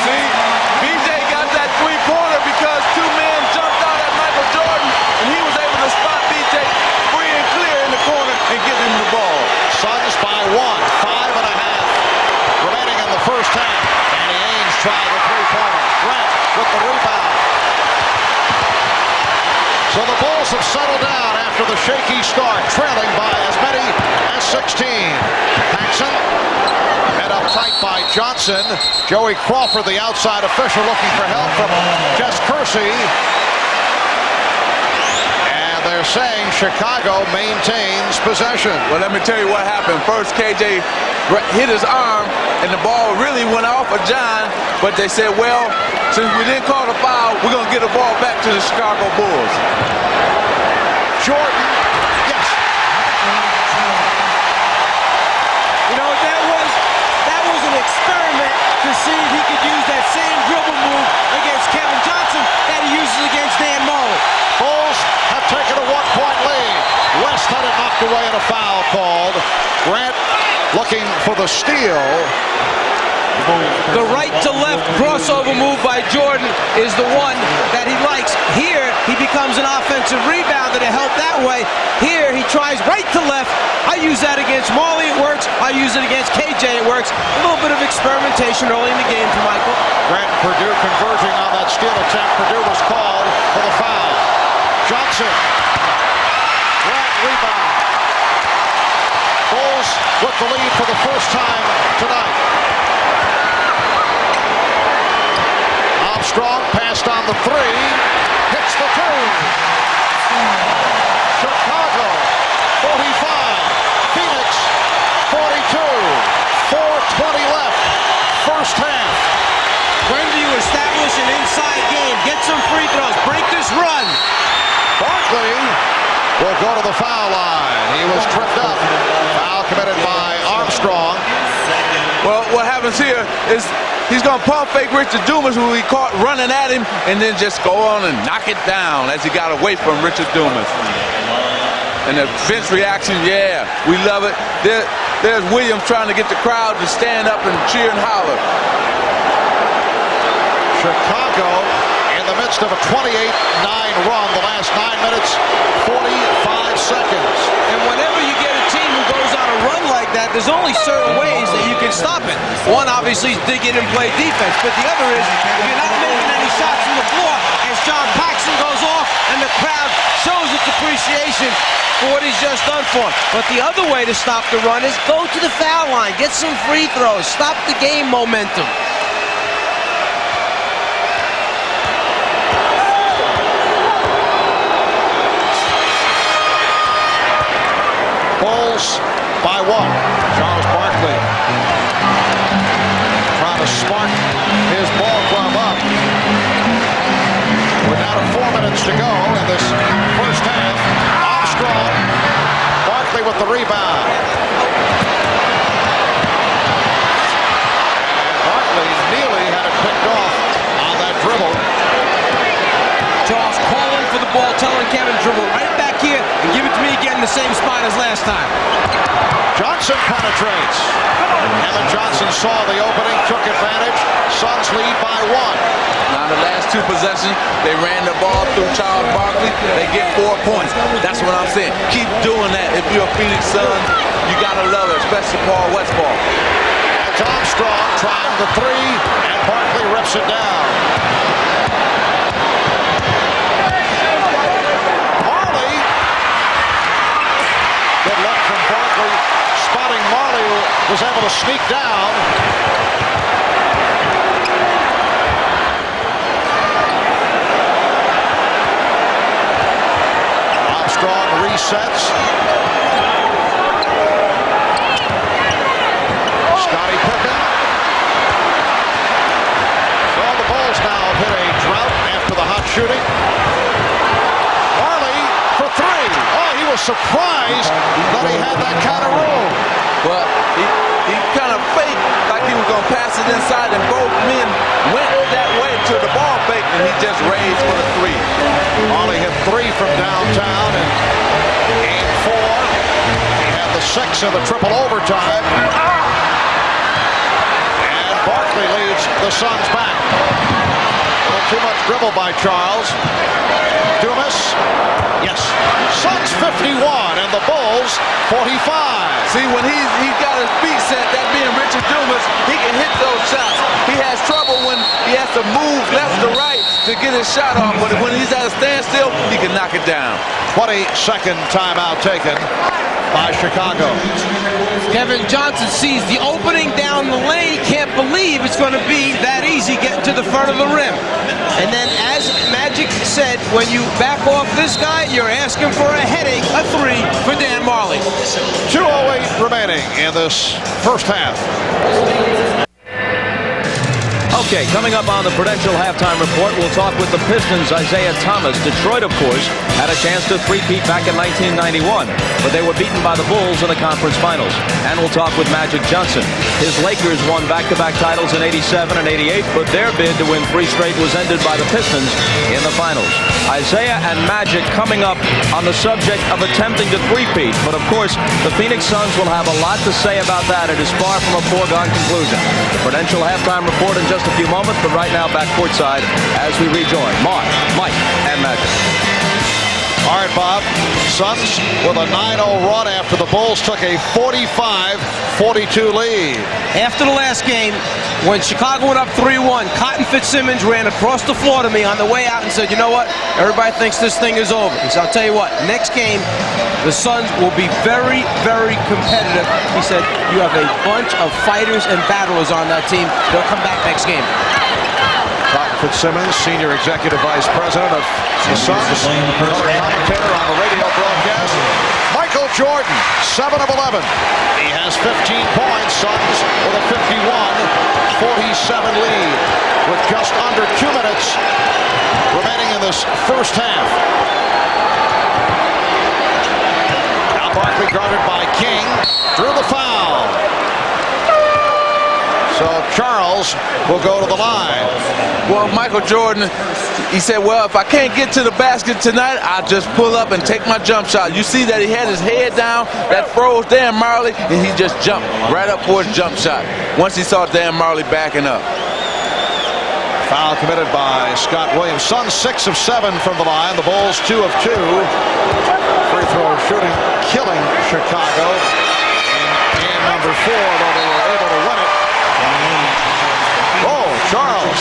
See, BJ got that 3-pointer because 2 men jumped out at Michael Jordan, and he was able to spot BJ free and clear in the corner and give him the ball. Suns by 1, 5.5 remaining in the first half. Danny Ainge tried the 3-pointer. Grant with the rebound. So the Bulls have settled down after the shaky start, trailing by as many as 16. Paxson head up tight by Johnson. Joey Crawford, the outside official, looking for help from Jess Kersey. And they're saying Chicago maintains possession. Well, let me tell you what happened. First, KJ hit his arm, and the ball really went off of John, but they said, well, since we didn't call the foul, we're going to get the ball back to the Chicago Bulls. Jordan, yes. You know, that was an experiment to see if he could use that same dribble move against Kevin Johnson that he uses against Dan Mullen. Bulls have taken a 1-point lead. West had it knocked away and a foul called. Grant looking for the steal. The right to left crossover move by Jordan is the one that he likes. Here, he becomes an offensive rebounder to help that way. Here, he tries right to left. I use that against Marley, it works. I use it against KJ, it works. A little bit of experimentation early in the game for Michael. Grant and Purdue converging on that steal attempt. Purdue was called for the foul. Johnson. Grant rebound. Bulls with the lead for the first time tonight. Armstrong passed on the three. Hits the two. Chicago 45. Phoenix 42. 4:20 left. First half. When do you establish an inside game? Get some free throws. Break this run. Barkley will go to the foul line. He was tripped up. Foul committed by Armstrong. Well, what happens here is he's going to pump fake Richard Dumas, who he caught running at him, and then just go on and knock it down as he got away from Richard Dumas. And the bench reaction, yeah, we love it. There's Williams trying to get the crowd to stand up and cheer and holler. Chicago in the midst of a 28-9 run, the last 9 minutes, 45 seconds. And whenever you get a team who goes on a run like that, there's only certain ways that you can stop it. One, obviously, is dig in and play defense. But the other is, if you're not making any shots from the floor, as John Paxson goes off and the crowd shows its appreciation for what he's just done for him. But the other way to stop the run is go to the foul line, get some free throws, stop the game momentum. Bulls by 1. Charles Barkley trying to spark his ball club up. We're down to 4 minutes to go in this first half. Armstrong, Barkley with the rebound. And Barkley nearly had it picked off on that dribble. Charles calling for the ball, telling Kevin, dribble right back here and give it to me again in the same spot as last time. Johnson penetrates. Kevin Johnson saw the opening, took advantage. Suns lead by 1. Now the last 2 possessions, they ran the ball through Charles Barkley. They get 4 points. That's what I'm saying. Keep doing that. If you're a Phoenix Sun, you gotta love it, especially Paul Westphal. It's Armstrong trying the 3, and Barkley rips it down. Marley. Good luck from Barkley. Spotting Marley, who was able to sneak down. Armstrong resets. Scottie Pippen. So the Bulls now have hit a drought after the hot shooting. Marley for 3. Oh, he was surprised that he had that kind of room. Well, he kind of faked like he was going to pass it inside, and both men went that way to the ball fake, and he just raised for the 3. Marley hit 3 from downtown in game 4. He had the 6 in the triple overtime. And Barkley leads the Suns back. A little too much dribble by Charles. Dumas. Yes. Suns 51 and the Bulls 45. See, when he got his feet set, that being Richard Dumas, he can hit those shots. He has trouble when he has to move left to right to get his shot off, but when he's at a standstill, he can knock it down. 22nd timeout taken by Chicago. Kevin Johnson sees the opening down the lane, can't believe it's going to be that easy getting to the front of the rim. And then, as Magic said, when you back off this guy, you're asking for a headache, a 3 for Dan Marley. 2:08 remaining in this first half. Okay, coming up on the Prudential Halftime Report, we'll talk with the Pistons' Isaiah Thomas. Detroit, of course, had a chance to three-peat back in 1991, but they were beaten by the Bulls in the conference finals. And we'll talk with Magic Johnson. His Lakers won back-to-back titles in 87 and 88, but their bid to win 3 straight was ended by the Pistons in the finals. Isaiah and Magic coming up on the subject of attempting to three-peat, but of course, the Phoenix Suns will have a lot to say about that. It is far from a foregone conclusion. The Prudential Halftime Report in just a few moments, but right now back courtside as we rejoin Mark, Mike, and Magic. All right, Bob. Suns with a 9-0 run after the Bulls took a 45-42 lead. After the last game, when Chicago went up 3-1, Cotton Fitzsimmons ran across the floor to me on the way out and said, you know what? Everybody thinks this thing is over. He said, I'll tell you what, next game, the Suns will be very, very competitive. He said, you have a bunch of fighters and battlers on that team. They'll come back next game. Cotton Fitzsimmons, Senior Executive Vice President of the Suns, color commentator on the radio broadcast. Michael Jordan, 7 of 11. He has 15 points. Suns with a 51-47 lead with just under 2 minutes remaining in this first half. Now Barkley guarded by King. Drew the foul. So Charles will go to the line. Well, Michael Jordan, he said, well, if I can't get to the basket tonight, I'll just pull up and take my jump shot. You see that he had his head down, that froze Dan Marley, and he just jumped right up for his jump shot once he saw Dan Marley backing up. Foul committed by Scott Williams. Suns 6 of 7 from the line. The Bulls 2 of 2. Free throw shooting, killing Chicago in game number 4, though they were able to win it. Oh, Charles.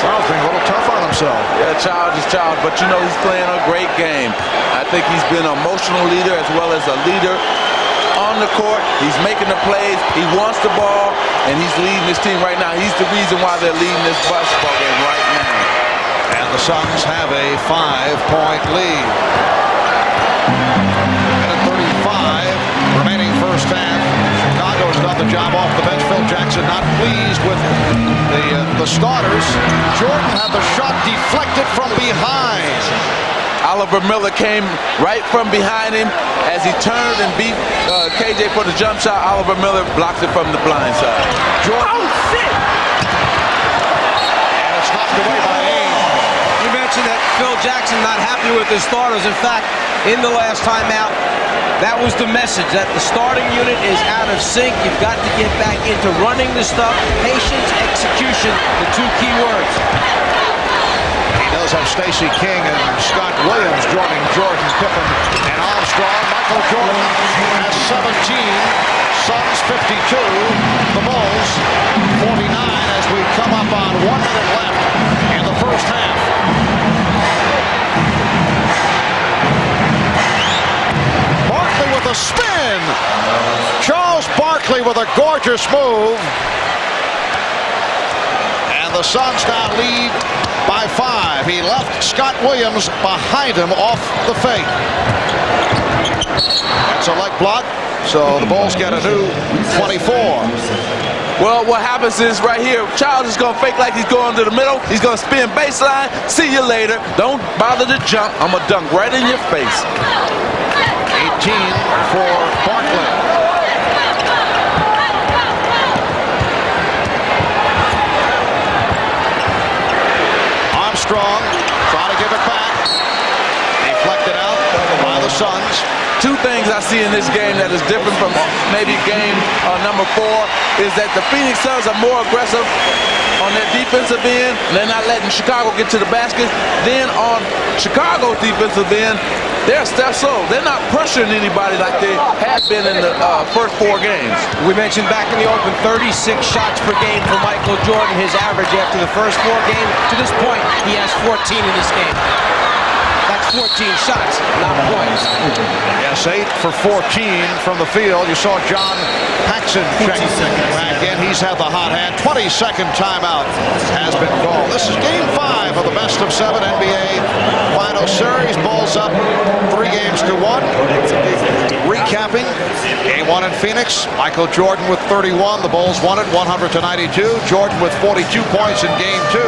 Charles being a little tough on himself. Yeah, Charles is Charles, but you know he's playing a great game. I think he's been an emotional leader as well as a leader on the court. He's making the plays. He wants the ball, and he's leading this team right now. He's the reason why they're leading this basketball game right now. And the Suns have a 5-point lead. Minute 35 remaining first half. Chicago's done the job off the bench. Phil Jackson not pleased with the starters. Jordan had the shot deflected from behind. Oliver Miller came right from behind him as he turned and beat KJ for the jump shot. Oliver Miller blocked it from the blind side. Jordan. And it's knocked away by Ames. You mentioned that Phil Jackson not happy with his starters. In fact, in the last timeout, that was the message, that the starting unit is out of sync. You've got to get back into running the stuff. Patience, execution, the 2 key words. He does have Stacey King and Scott Williams joining Jordan, Pippen, and Armstrong. Michael Jordan has 17. Suns 52. The Bulls 49 as we come up on 1 minute left in the first half. Barkley with a spin. Charles Barkley with a gorgeous move. And the Suns now lead by 5. He left Scott Williams behind him off the fake. That's a leg block, so the Bulls get a new 24. Well, what happens is right here, Charles is going to fake like he's going to the middle. He's going to spin baseline. See you later. Don't bother to jump. I'm going to dunk right in your face. 18 for Barkley. Armstrong trying to give it back. Deflected out by the Suns. 2 things I see in this game that is different from maybe game number 4 is that the Phoenix Suns are more aggressive on their defensive end. They're not letting Chicago get to the basket. Then on Chicago's defensive end, they're a step slow. They're not pressuring anybody like they have been in the first 4 games. We mentioned back in the open, 36 shots per game for Michael Jordan. His average after the first 4 games. To this point, he has 14 in this game. That's 14 shots, not points. Yes, 8 for 14 from the field. You saw John Paxson check back in. He's had the hot hand. 22nd timeout has been called. This is game 5 of the best of 7 NBA final series. Bulls up 3-1. Recapping game 1 in Phoenix. Michael Jordan with 31. The Bulls won it 100-92. Jordan with 42 points in game 2.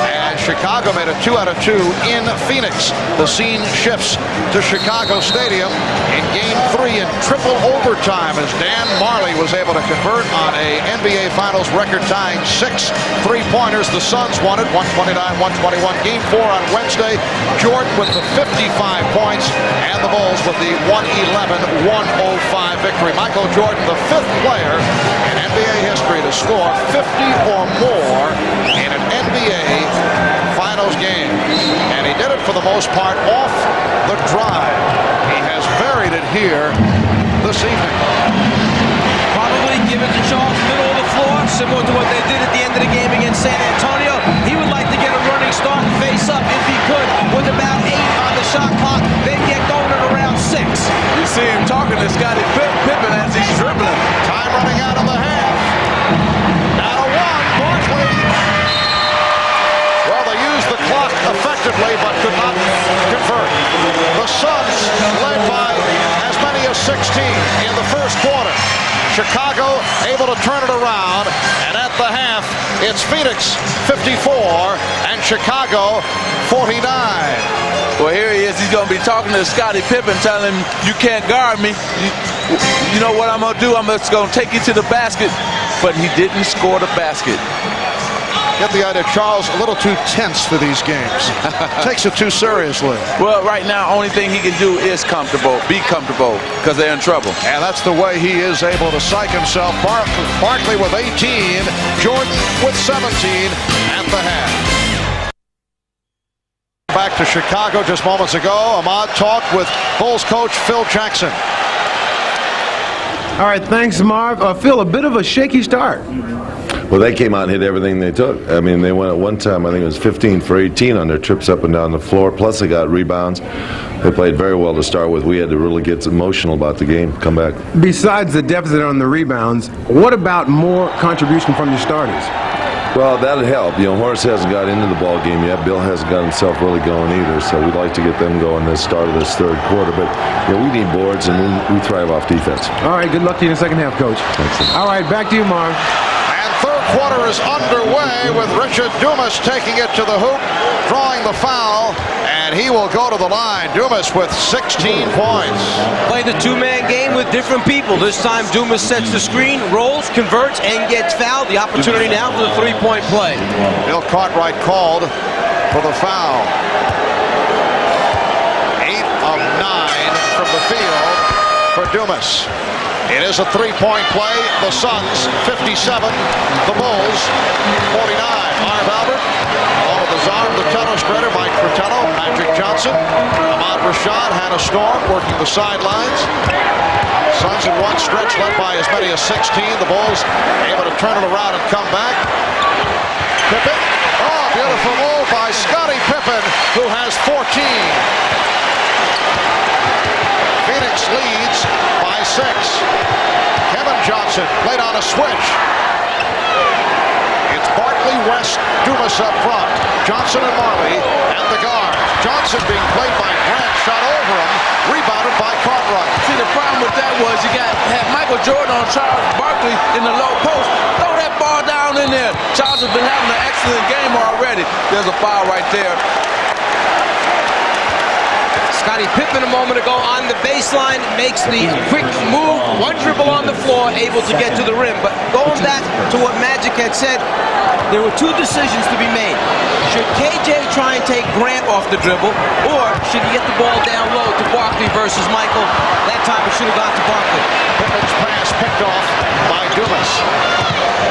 And Chicago made it 2 out of 2 in Phoenix. The scene shifts to Chicago Stadium in game 3 in triple overtime as Dan Marley was able to convert on a NBA Finals record-tying 6 3-pointers. The Suns won it 129-121. Game 4 on Wednesday. Jordan with the 55 points and the Bulls with the 111-105 victory. Michael Jordan, the 5th player in NBA history to score 50 or more in an NBA Finals game. And he did it for the most part off the drive. He has varied it here this evening. Probably give it to Charles, middle of the floor, similar to what they did at the end of the game against San Antonio. He would like to get a running start and face up if he could with about 8 on the shot clock. Then get going at around 6. You see him talking to Scottie Pippen as he's dribbling. Time running out of the half. Now to 1. effectively, but could not convert. The Suns led by as many as 16 in the first quarter. Chicago able to turn it around, and at the half, it's Phoenix 54 and Chicago 49. Well, here he is. He's going to be talking to Scottie Pippen, telling him, you can't guard me. You know what I'm going to do? I'm just going to take you to the basket. But he didn't score the basket. Get the idea, Charles, a little too tense for these games. Takes it too seriously. Well, right now, only thing he can do is be comfortable, because they're in trouble. And that's the way he is able to psych himself. Barkley with 18, Jordan with 17 at the half. Back to Chicago just moments ago. Ahmad talked with Bulls coach Phil Jackson. All right, thanks, Marv. Phil, a bit of a shaky start. Well, they came out and hit everything they took. I mean, they went at one time, I think it was 15 for 18 on their trips up and down the floor, plus they got rebounds. They played very well to start with. We had to really get emotional about the game, come back. Besides the deficit on the rebounds, what about more contribution from your starters? Well, that'd help. You know, Horace hasn't got into the ball game yet. Bill hasn't got himself really going either, so we'd like to get them going this start of this third quarter. But you know, we need boards, and we thrive off defense. All right, good luck to you in the second half, Coach. Thanks. All right, back to you, Marv. Third quarter is underway with Richard Dumas taking it to the hoop, drawing the foul, and he will go to the line. Dumas with 16 points. Playing the two-man game with different people. This time Dumas sets the screen, rolls, converts, and gets fouled. The opportunity now for the three-point play. Bill Cartwright called for the foul. 8 of 9 from the field for Dumas. It is a three-point play. The Suns 57, the Bulls 49. Marv Albert, all of the czar of the tennis spreader, Mike Fratello, Magic Johnson, Ahmad Rashad, Hannah Storm working the sidelines. Suns in one stretch led by as many as 16. The Bulls able to turn it around and come back. Pippen. Oh, beautiful move by Scottie Pippen, who has 14. Phoenix leads by 6. Kevin Johnson played on a switch. It's Barkley, West, Dumas up front. Johnson and Marley at the guard. Johnson being played by Grant, shot over him, rebounded by Cartwright. See, the problem with that was you had Michael Jordan on Charles Barkley in the low post. Throw that ball down in there. Charles has been having an excellent game already. There's a foul right there. Scottie Pippen a moment ago on the baseline, makes the quick move, one dribble on the floor, able to get to the rim. But going back to what Magic had said, there were two decisions to be made. Should KJ try and take Grant off the dribble, or should he get the ball down low to Barkley versus Michael? That time it should have gone to Barkley. Pippen's pass picked off by Dumas.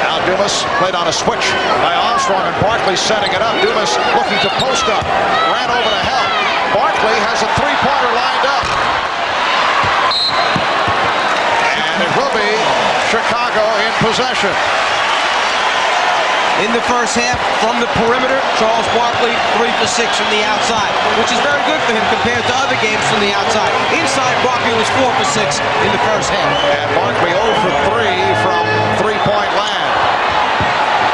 Now Dumas played on a switch by Armstrong, and Barkley setting it up. Dumas looking to post up. Ran over to help. Barkley has a three-pointer lined up. And it will be Chicago in possession. In the first half, from the perimeter, Charles Barkley 3 for 6 from the outside, which is very good for him compared to other games from the outside. Inside, Barkley was 4 for 6 in the first half. And Barkley 0 for 3 from three-point land.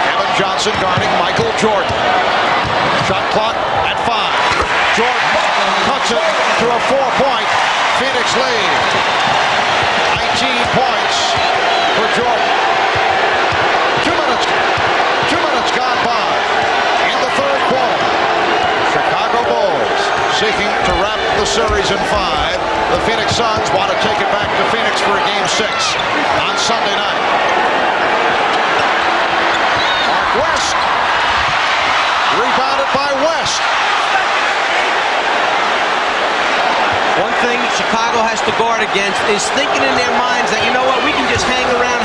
Kevin Johnson guarding Michael Jordan. Shot clock at 5. Jordan cuts it to a 4-point Phoenix lead. 19 points for Jordan. 2 minutes gone by in the third quarter. Chicago Bulls seeking to wrap the series in 5. The Phoenix Suns want to take it back to Phoenix for a game 6 on Sunday night. Mark West. Rebounded by West. One thing Chicago has to guard against is thinking in their minds that, you know what, we can just hang around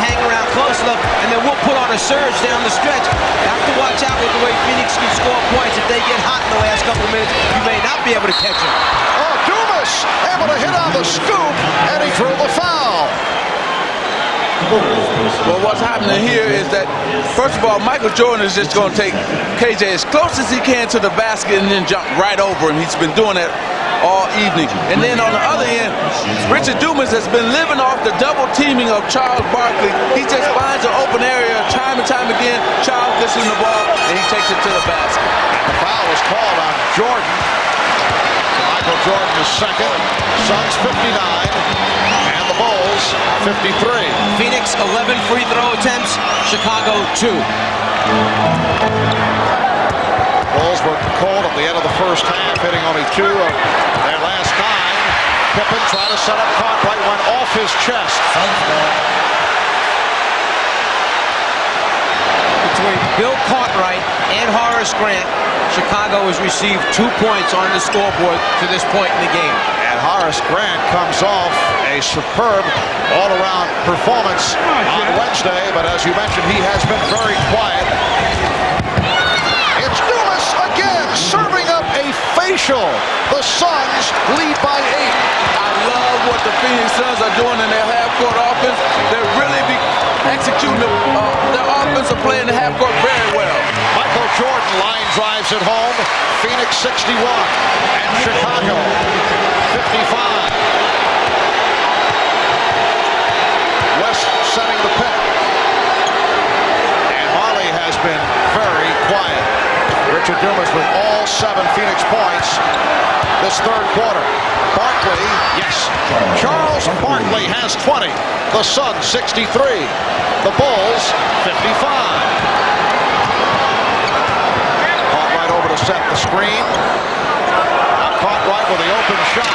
close enough, and then we'll put on a surge down the stretch. You have to watch out with the way Phoenix can score points. If they get hot in the last couple of minutes, you may not be able to catch them. Oh, Dumas able to hit on the scoop, and he drew the foul. Well, what's happening here is that, first of all, Michael Jordan is just going to take KJ as close as he can to the basket and then jump right over him. He's been doing that all evening. And then on the other end, Richard Dumas has been living off the double teaming of Charles Barkley. He just finds an open area time and time again. Charles gets in the ball, and he takes it to the basket. The foul was called on Jordan. Michael Jordan is second. Suns 59. And the Bulls 53. Phoenix 11 free throw attempts. Chicago 2. Bulls were cold at the end of the first half, hitting only 2 of their last 9. Pippen trying to set up Cartwright, went off his chest. Between Bill Cartwright and Horace Grant, Chicago has received 2 points on the scoreboard to this point in the game. And Horace Grant comes off a superb all-around performance on Wednesday, but as you mentioned, he has been very quiet. It's Dumas again, serving up a facial. The Suns lead by 8. I love what the Phoenix Suns are doing in their half-court offense. They're really executing their offensive play in the half-court very well. Michael Jordan line drives at home. Phoenix 61 and Chicago 55. West setting the pick. And Marley has been very quiet. Richard Dumas with all 7 Phoenix points this third quarter. Barkley, yes. Charles Barkley has 20. The Suns 63. The Bulls 55. Cartwright over to set the screen. Now Cartwright with the open shot.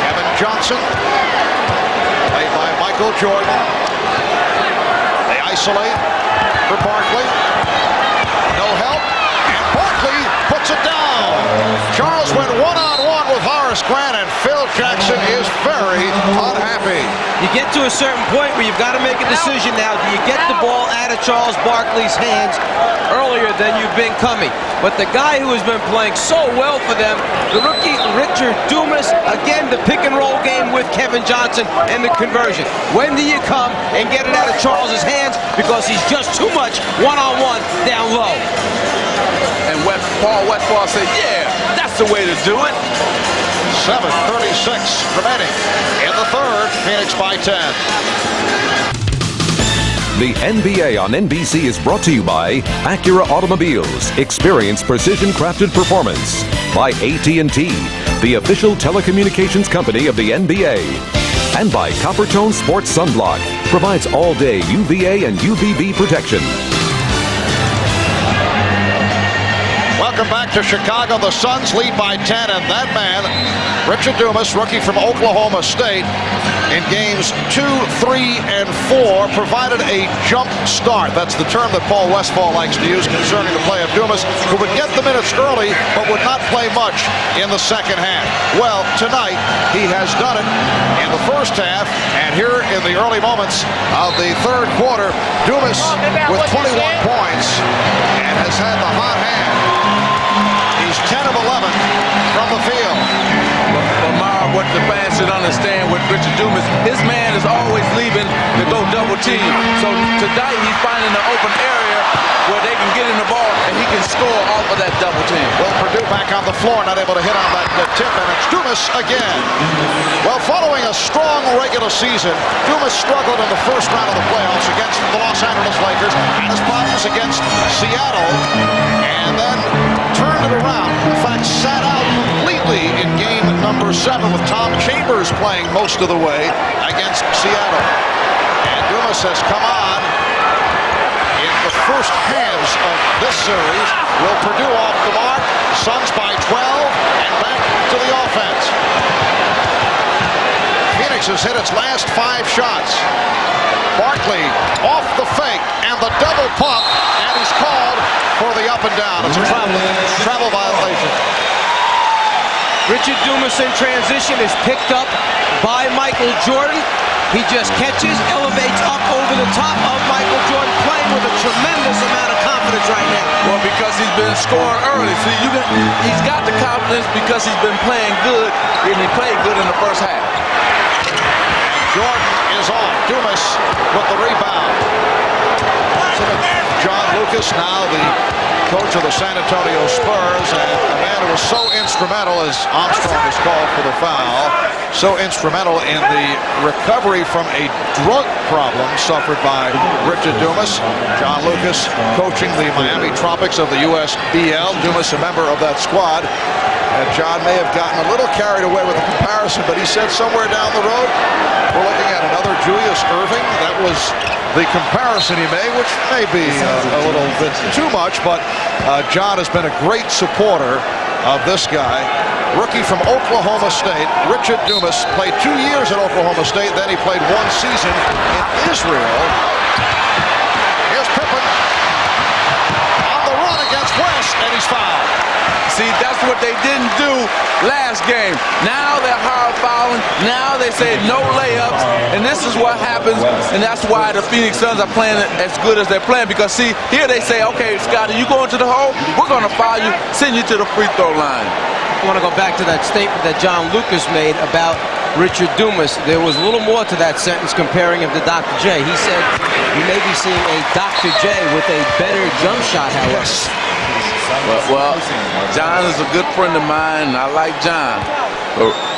Kevin Johnson. Played by Michael Jordan. They isolate for Barkley. No help. And Barkley puts it down. Charles went one-on-one with Horace Grant, and Phil Jackson is very unhappy. You get to a certain point where you've got to make a decision now. Do you get the ball out of Charles Barkley's hands earlier than you've been coming? But the guy who has been playing so well for them, the rookie Richard Dumas, again the pick and roll game with Kevin Johnson and the conversion. When do you come and get it out of Charles's hands? Because he's just too much one-on-one down low. And Paul Westphal said, yeah, that's the way to do it. 7:36 remaining in the third. Phoenix by 10. The NBA on NBC is brought to you by Acura Automobiles. Experience precision-crafted performance. By AT&T, the official telecommunications company of the NBA. And by Coppertone Sports Sunblock. Provides all-day UVA and UVB protection. Welcome back to Chicago. The Suns lead by 10, and that man, Richard Dumas, rookie from Oklahoma State, in games 2, 3, and 4, provided a jump start. That's the term that Paul Westphal likes to use concerning the play of Dumas, who would get the minutes early, but would not play much in the second half. Well, tonight, he has done it in the first half, and here in the early moments of the third quarter, Dumas with 21 points, and has had the hot hand. He's 10 of 11 from the field. Lamar, what the fans should understand with Richard Dumas, his man is always leaving to go double team. So tonight he's finding an open area where they can get in the ball and he can score off of that double team. Well, Purdue back on the floor, not able to hit on that tip, and it's Dumas again. Well, following a strong regular season, Dumas struggled in the first round of the playoffs against the Los Angeles Lakers, had his problems against Seattle, and then turned it around. In fact, sat out completely in game number 7 with Tom Chambers playing most of the way against Seattle. And Dumas has come on in the first halves of this series. Will Purdue off the mark? Suns by 12 and back to the offense. Phoenix has hit its last 5 shots. Barkley off the fake and the double pump, and he's called for the up and down. It's a travel violation. Richard Dumas in transition is picked up by Michael Jordan. He just catches, elevates up over the top of Michael Jordan, playing with a tremendous amount of confidence right now. Well, because he's been scoring early. See, he's got the confidence because he's been playing good, and he played good in the first half. Jordan is off. Dumas with the rebound. John Lucas, now the coach of the San Antonio Spurs, and the man who was so instrumental as Armstrong is called for the foul. so instrumental in the recovery from a drug problem suffered by Richard Dumas. John Lucas coaching the Miami Tropics of the USBL. Dumas, a member of that squad. And John may have gotten a little carried away with the comparison, but he said somewhere down the road, we're looking at another Julius Erving. That was the comparison he made, which may be a little bit too much, but John has been a great supporter of this guy. Rookie from Oklahoma State, Richard Dumas, played 2 years at Oklahoma State, then he played 1 season in Israel. Here's Pippen on the run against West, and he's fouled. See, that's what they didn't do last game. Now they're hard fouling. Now they say no layups. And this is what happens. And that's why the Phoenix Suns are playing as good as they're playing. Because, see, here they say, okay, Scotty, you going to the hole? We're going to foul you, send you to the free throw line. I want to go back to that statement that John Lucas made about Richard Dumas. There was a little more to that sentence comparing him to Dr. J. He said you may be seeing a Dr. J with a better jump shot, however. Yes. Well, John is a good friend of mine, and I like John.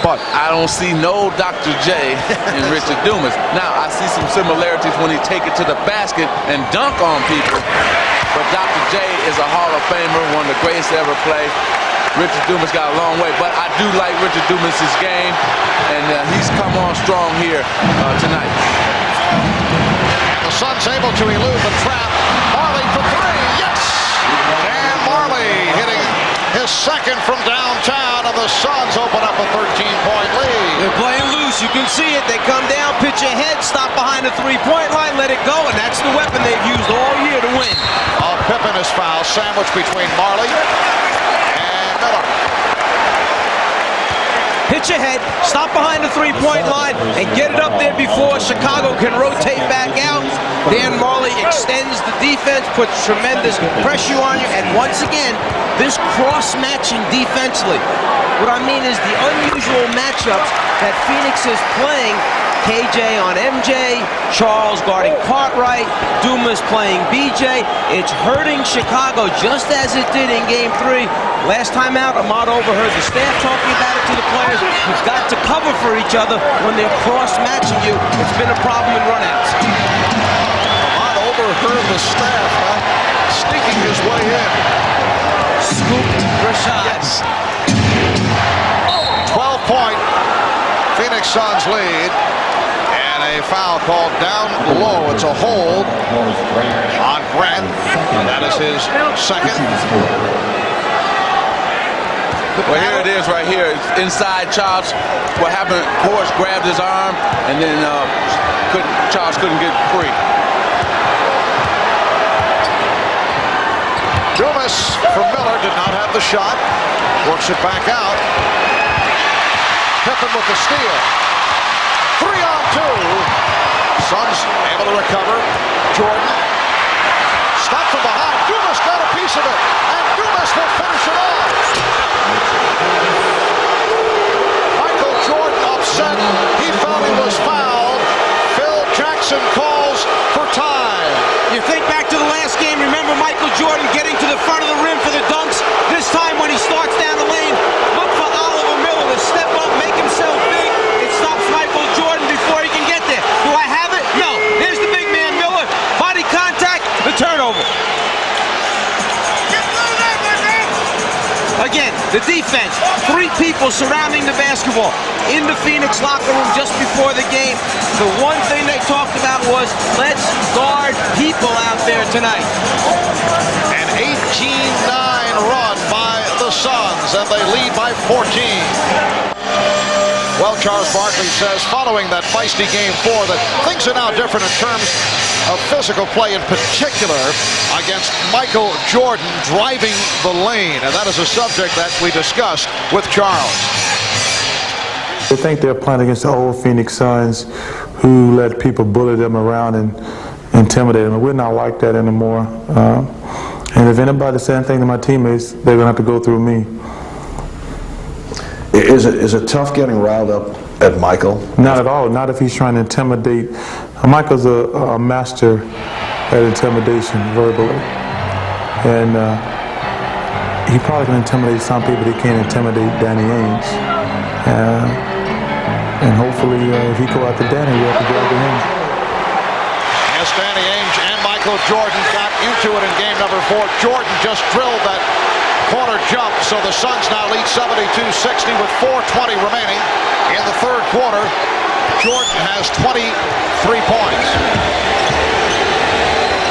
But I don't see no Dr. J in Richard Dumas. Now, I see some similarities when he take it to the basket and dunk on people. But Dr. J is a Hall of Famer, one of the greatest to ever play. Richard Dumas got a long way, but I do like Richard Dumas' game, and he's come on strong here tonight. And the Suns able to elude the trap. Marley for 3, yes! Dan Marley hitting his second from downtown, and the Suns open up a 13-point lead. They're playing loose. You can see it. They come down, pitch ahead, stop behind the three-point line, let it go, and that's the weapon they've used all year to win. Pippen is fouled, sandwiched between Marley and Miller. Pitch ahead, stop behind the three-point line, and get it up there before Chicago can rotate back out. Dan Marley extends the defense, puts tremendous pressure on you, and once again, this cross-matching defensively. What I mean is the unusual matchups that Phoenix is playing. KJ on MJ, Charles guarding Cartwright, Dumas playing BJ. It's hurting Chicago just as it did in Game 3. Last time out, Ahmad overheard the staff talking about it to the players. You've got to cover for each other when they're cross-matching you. It's been a problem in runouts. Ahmad overheard the staff sneaking his way in. Scooped Rashad. Yes. 12-point Phoenix Suns lead. A foul called down low. It's a hold on Grant. That is his second. Well, here it is right here. It's inside Charles. What happened, Horace grabbed his arm, and then Charles couldn't get free. Dumas from Miller did not have the shot. Works it back out. Pippen with the steal. 3-on-2. Suns able to recover. Jordan. Stop from behind. Dumas got a piece of it. And Dumas will finish it off. Michael Jordan upset. He felt he was fouled. Phil Jackson calls for time. You think back to the last game. Remember Michael Jordan getting to the front of the rim for the dunks. This time when he starts down the lane, look for Oliver Miller to step up, make himself big. It stops Michael Jordan before he can get there. Do I have it? No. Here's the big man, Miller. Body contact, the turnover. Again, the defense. 3 people surrounding the basketball. In the Phoenix locker room just before the game, the one thing they talked about was, let's guard people out there tonight. An 18-9 run by the Suns, and they lead by 14. Well, Charles Barkley says, following that feisty Game 4, that things are now different in terms of physical play, in particular against Michael Jordan driving the lane. And that is a subject that we discussed with Charles. I think they're playing against the old Phoenix Suns who let people bully them around and intimidate them. We're not like that anymore. And if anybody says anything to my teammates, they're going to have to go through me. Is it tough getting riled up at Michael? Not at all. Not if he's trying to intimidate. Michael's a master at intimidation verbally. And he probably can intimidate some people. He can't intimidate Danny Ainge. And hopefully, if he go after Danny, we'll have to go after him. Yes, Danny Ainge and Michael Jordan got into it in game number 4. Jordan just drilled that corner jump, so the Suns now lead 72-60 with 4:20 remaining in the third quarter. Jordan has 23 points.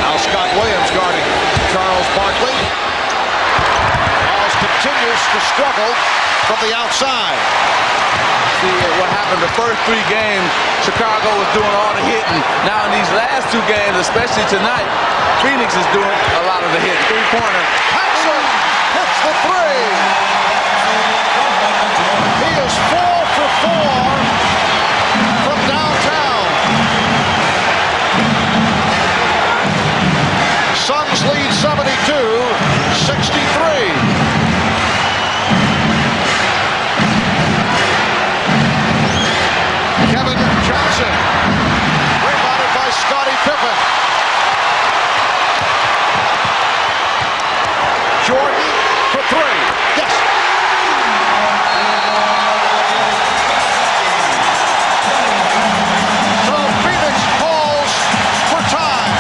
Now Scott Williams guarding Charles Barkley. Charles continues to struggle from the outside. See what happened the first 3 games, Chicago was doing all the hitting. Now in these last 2 games, especially tonight, Phoenix is doing a lot of the hitting. Three-pointer. Paxson hits the 3. He is 4 for 4 from downtown. Suns lead 72-63. Kevin Johnson, rebounded by Scottie Pippen. Jordan for 3. Yes. So Phoenix calls for time.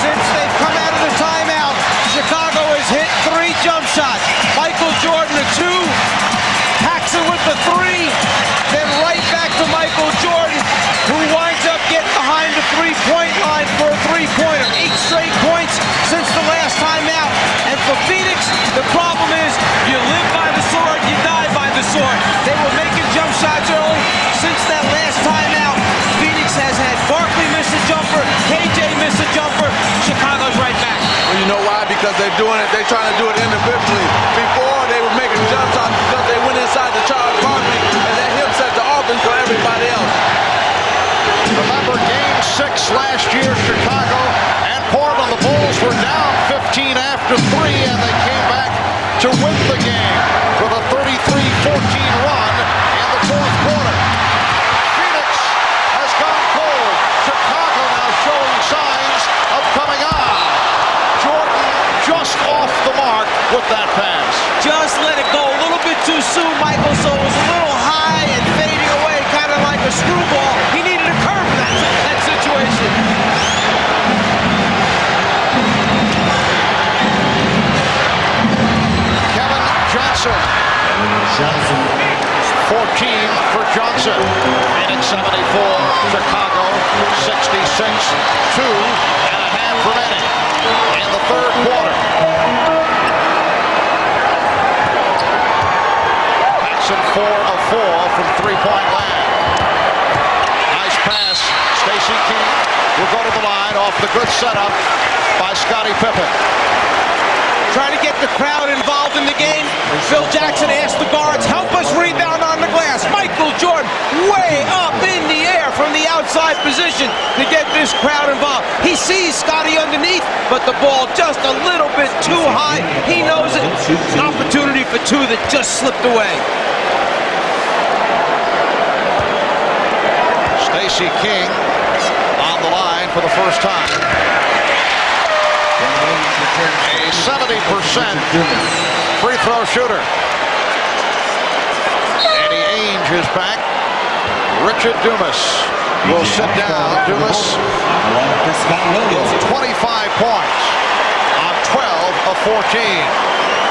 Since they've come out of the timeout, Chicago has hit 3 jump shots. Michael Jordan a 2, Paxson with the 3, then right back to Michael Jordan, who winds up getting behind the 3-point line for a 3-pointer. 8 straight points since the last timeout. And for Phoenix, the problem is you live by the sword, you die by the sword. They were making jump shots early. Since that last timeout, Phoenix has had Barkley miss a jumper, KJ miss a jumper. Chicago's right back. Well, you know why? Because they're trying to do it individually. Before, they were making jump shots because they went inside the Charles Barkley, and that him set the offense for everybody else. Remember game 6 last year, Chicago and Portland. The Bulls were down 15 after 3, and they came back to win the game with a 33-14 run in the fourth quarter. Phoenix has gone cold. Chicago now showing signs of coming on. Jordan just off the mark with that pass. Just let it go a little bit too soon, Michael, so it was a little high and fading away, kind of like a screwball. He needed a curve in that situation. Kevin Johnson. 14 for Johnson. Phoenix 74, Chicago 66, 2.5 remaining in the third quarter. Paxson 4 of 4 from 3-point land. Nice pass. Stacey King will go to the line off the good setup by Scottie Pippen. Trying to get the crowd involved in the game. Phil Jackson asked the guards, help us rebound on the glass. Michael Jordan way up in the air from the outside position to get this crowd involved. He sees Scottie underneath, but the ball just a little bit too high. He knows it. An opportunity for 2 that just slipped away. Stacey King on the line for the first time. A 70% free throw shooter. Danny Ainge is back. Richard Dumas will sit down. Dumas with 25 points on 12 of 14.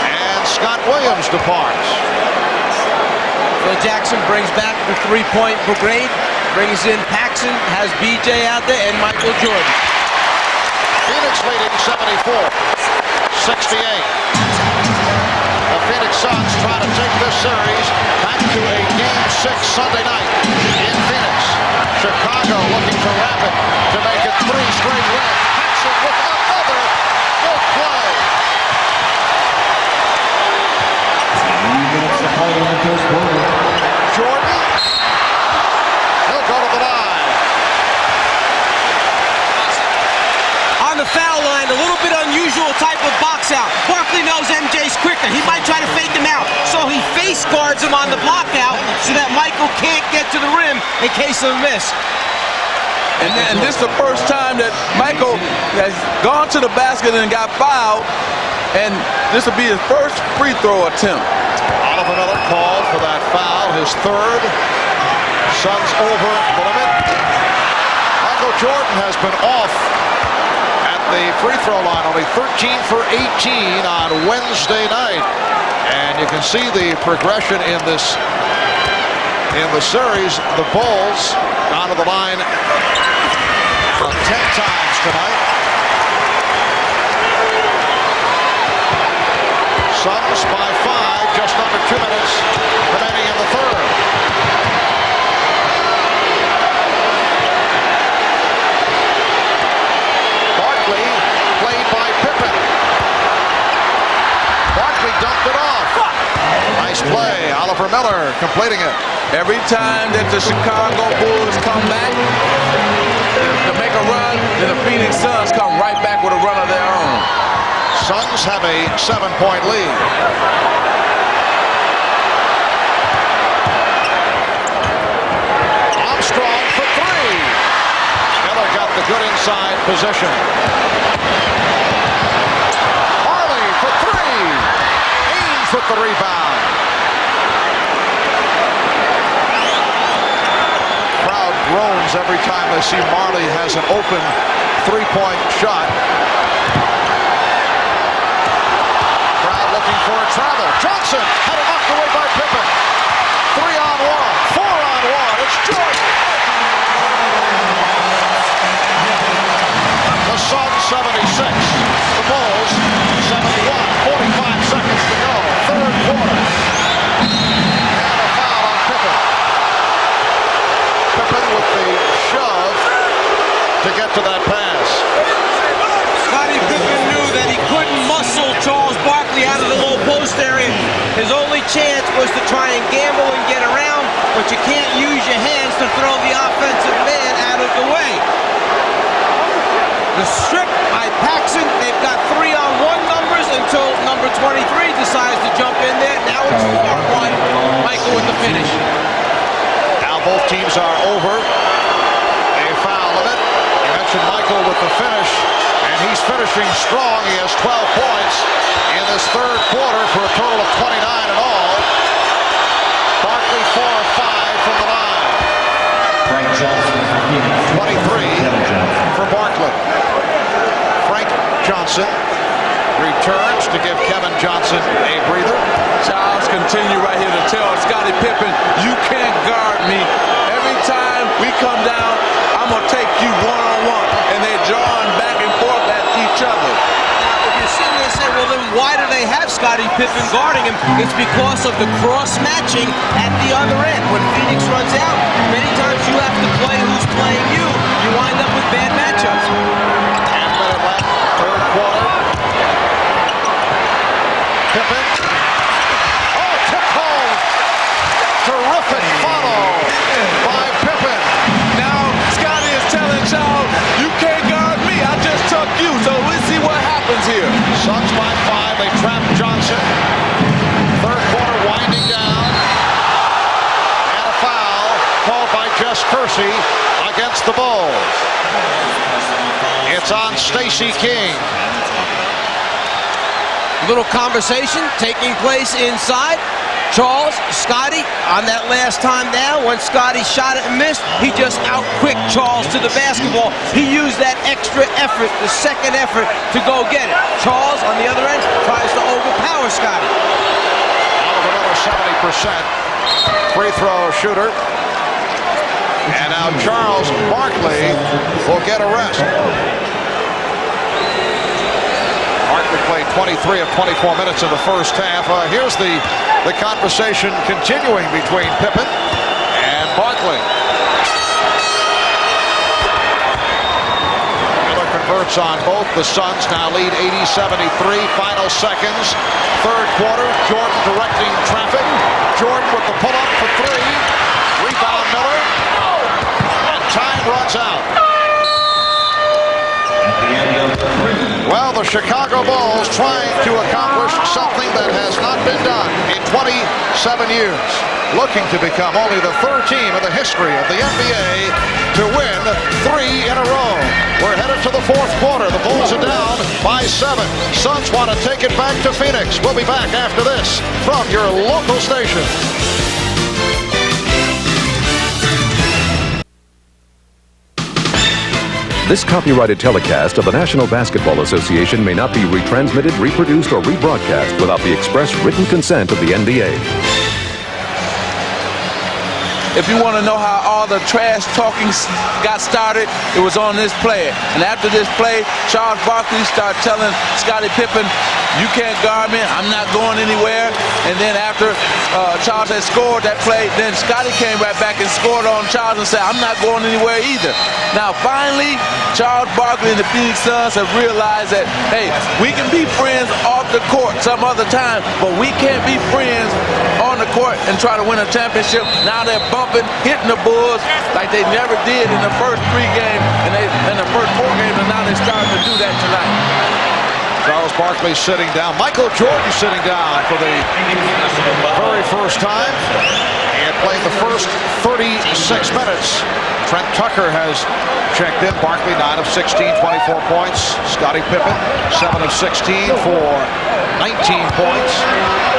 And Scott Williams departs. Phil Jackson brings back the 3-point brigade. Brings in Paxson, has BJ out there, and Michael Jordan. Phoenix leading 74-68. The Phoenix Suns try to take this series back to a Game 6 Sunday night in Phoenix. Chicago looking to wrap it to make it 3 straight wins. Paxson with another big play. 3 minutes to play in the first quarter. Jordan. He'll go to the line. On the foul line, a little bit unusual type of box out. Barkley knows MJ's quicker. He might try to fake him out. So he face guards him on the block out so that Michael can't get to the rim in case of a miss. And this is the first time that Michael has gone to the basket and got fouled. and this will be his first free throw attempt. Oliver Miller called for that foul, his third. Suns over the limit. Michael Jordan has been off at the free throw line, only 13 for 18 on Wednesday night. And you can see the progression in the series. The Bulls down to the line 10 times tonight. Suns by 5, just under 2 minutes remaining in the third. Barkley played by Pippen. Barkley dumped it off. Nice play. Oliver Miller completing it. Every time that the Chicago Bulls come back to make a run, then the Phoenix Suns come right back with a run of their own. Suns have a 7-point lead. Armstrong for 3. Miller got the good inside position. Marley for 3. Haynes with the rebound. Crowd groans every time they see Marley has an open 3-point shot. Looking for a travel. Johnson had it knocked away by Pippen. 3-on-1, 4-on-1. It's Jordan. The Suns 76. The Bulls 71. 45 seconds to go. Third quarter. And a foul on Pippen. Pippen with the shove to get to that pass. Scottie Pippen knew that he couldn't muscle Charles Barkley out of the low post area. His only chance was to try and gamble and get around, but you can't use your hands to throw the offensive man out of the way. The strip by Paxson, they've got 3-on-1 numbers until number 23 decides to jump in there. Now it's 4-on-1. Michael with the finish. Now both teams are over a foul limit. You mentioned Michael with the finish. He's finishing strong. He has 12 points in this third quarter for a total of 29 in all. Barkley 4 of 5 from the line. 23 for Barkley. Frank Johnson returns to give Kevin Johnson a breather. Charles continue right here to tell Scottie Pippen, you can't guard me. Every time we come down, I'm going to take you one-on-one. And they're drawing back and forth at each other. If you're sitting there saying, well, then why do they have Scottie Pippen guarding him? It's because of the cross-matching at the other end. When Phoenix runs out, many times you have to play who's playing you. You wind up with bad matchups. Half-minute left, third quarter. Pippen. Oh, tip home. Terrific follow by Pippen. Now, Scottie is telling Charles, you can't guard me. I just took you. So let's see what happens here. Suns by 5. They trap Johnson. Third quarter winding down. And a foul called by Jess Kersey against the Bulls. It's on Stacey King. Little conversation taking place inside. Charles, Scottie, on that last time down, when Scottie shot it and missed, he just out-quicked Charles to the basketball. He used that extra effort, the second effort, to go get it. Charles, on the other end, tries to overpower Scottie. Oliver Miller, 70% free throw shooter. And now Charles Barkley will get a rest. Barkley played 23 of 24 minutes in the first half. Here's the conversation continuing between Pippen and Barkley. Miller converts on both. The Suns now lead 80-73. Final seconds. Third quarter. Jordan directing traffic. Jordan with the pull-up for 3. Rebound Miller. And time runs out. Well, the Chicago Bulls trying to accomplish something that has not been done in 27 years. looking to become only the third team in the history of the NBA to win 3 in a row. We're headed to the fourth quarter. The Bulls are down by 7. Suns want to take it back to Phoenix. We'll be back after this from your local station. This copyrighted telecast of the National Basketball Association may not be retransmitted, reproduced, or rebroadcast without the express written consent of the NBA. If you want to know how all the trash talking got started, it was on this play. And after this play, Charles Barkley started telling Scottie Pippen, "You can't guard me. I'm not going anywhere." And then after Charles had scored that play, then Scottie came right back and scored on Charles and said, "I'm not going anywhere either." Now, finally, Charles Barkley and the Phoenix Suns have realized that, hey, we can be friends off the court some other time, but we can't be friends on the court and try to win a championship. Now they're bumping, hitting the Bulls like they never did in the first 3 games, and in the first 4 games, and now they're starting to do that tonight. Charles Barkley sitting down. Michael Jordan sitting down for the very first time and playing the first 36 minutes. Trent Tucker has checked in. Barkley 9 of 16, 24 points. Scottie Pippen 7 of 16 for 19 points.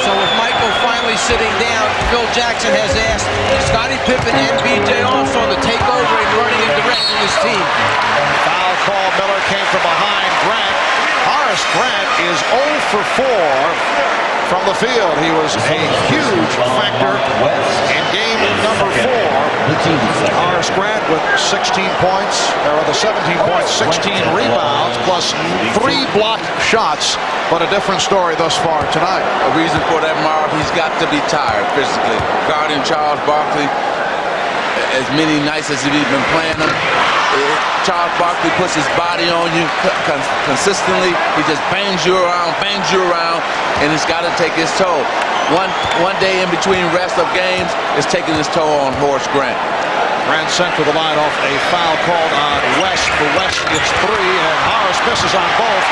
So with Michael finally sitting down, Phil Jackson has asked Scottie Pippen and B.J. Armstrong to take over and running and directing his team. Foul call. Miller came from behind Grant. Horace Grant is 0 for 4 from the field. He was a huge factor in game number 4. Horace Grant with 16 points, or the 17 points, 16 rebounds, plus 3 blocked shots. But a different story thus far tonight. A reason for that, Marv, he's got to be tired physically. Guarding Charles Barkley, as many nights as he's been playing him, Charles Barkley puts his body on you consistently. He just bangs you around, and it's got to take its toll. One day in between rest of games is taking its toll on Horace Grant. Grant sent to the line off a foul called on West. For West, it's 3, and Horace misses on both.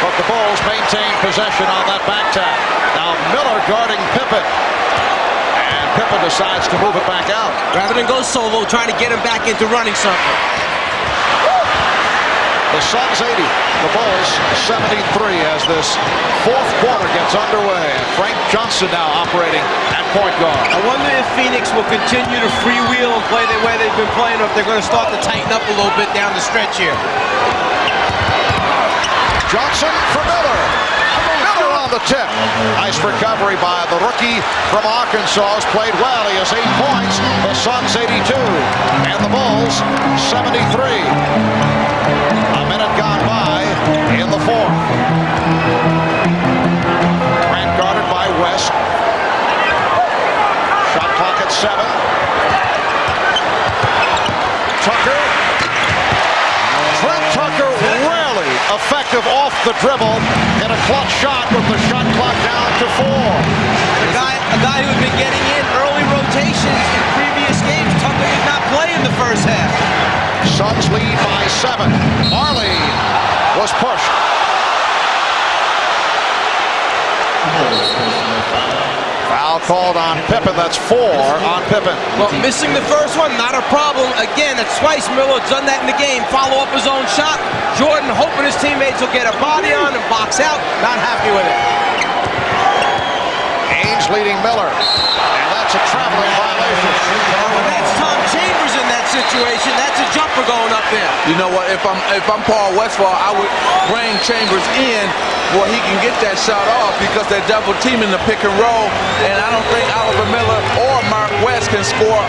But the Bulls maintain possession on that back tap. Now Miller guarding Pippen. And Pippen decides to move it back out. Rather than go solo, trying to get him back into running something. The Suns 80, the Bulls 73 as this fourth quarter gets underway. Frank Johnson now operating at point guard. I wonder if Phoenix will continue to freewheel and play the way they've been playing, or if they're going to start to tighten up a little bit down the stretch here. Johnson for Miller. Miller on the tip. Nice recovery by the rookie from Arkansas. Has played well. He has 8 points. The Suns 82 and the Bulls 73. A minute gone by in the fourth. Grant guarded by West. Shot clock at 7. Tucker. Trent Tucker rarely effective off the dribble in a clutch shot with the shot clock down to 4. A guy who had been getting in early rotations in previous games. Tucker did not play in the first half. Suns lead by 7. Marley was pushed. Foul called on Pippen. That's 4 on Pippen. Well, missing the first one, not a problem. Again, it's twice Miller done that in the game. Follow up his own shot. Jordan hoping his teammates will get a body on and box out. Not happy with it. Ainge leading Miller. And that's a traveling violation. Well, that's Tom Chambers in that situation. That's a jumper going up there. You know what? If I'm Paul Westphal, I would bring Chambers in where he can get that shot off, because they're double teaming the pick and roll, and I don't think Oliver Miller or Mark West can score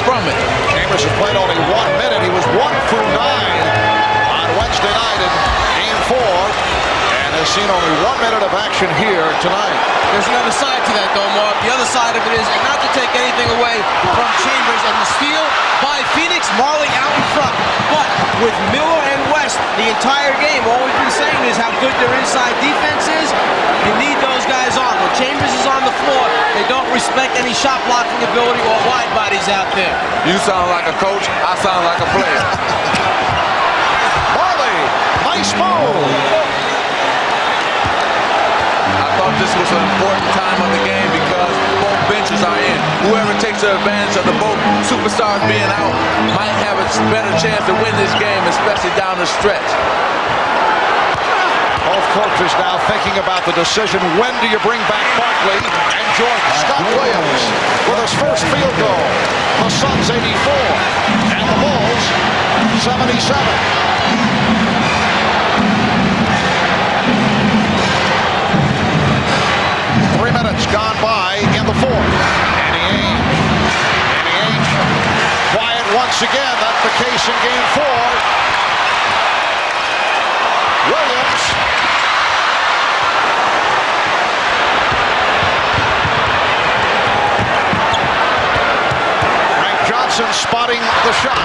from it. Chambers has played only 1 minute. He was 1 through 9 on Wednesday night in Game 4, and has seen only 1 minute of action here tonight. There's another side to that, though, Mark. The other side of it is, not to take anything away from Chambers, and the steal by Phoenix, Marley out in front. But with Miller and West the entire game, all we've been saying is how good their inside defense is. You need those guys on. When Chambers is on the floor, they don't respect any shot blocking ability or wide bodies out there. You sound like a coach. I sound like a player. Marley, nice move. I thought this was an important time of the game because both benches stretches are in. Whoever takes advantage of the both superstars being out might have a better chance to win this game, especially down the stretch. Both coaches now thinking about the decision, when do you bring back Barkley and Jordan? Scott Williams with his first field goal. The Suns 84 and the Bulls 77. 3 minutes gone by in the fourth. Danny Ainge. Quiet once again. That's the case in game 4. Williams. Frank Johnson spotting the shot.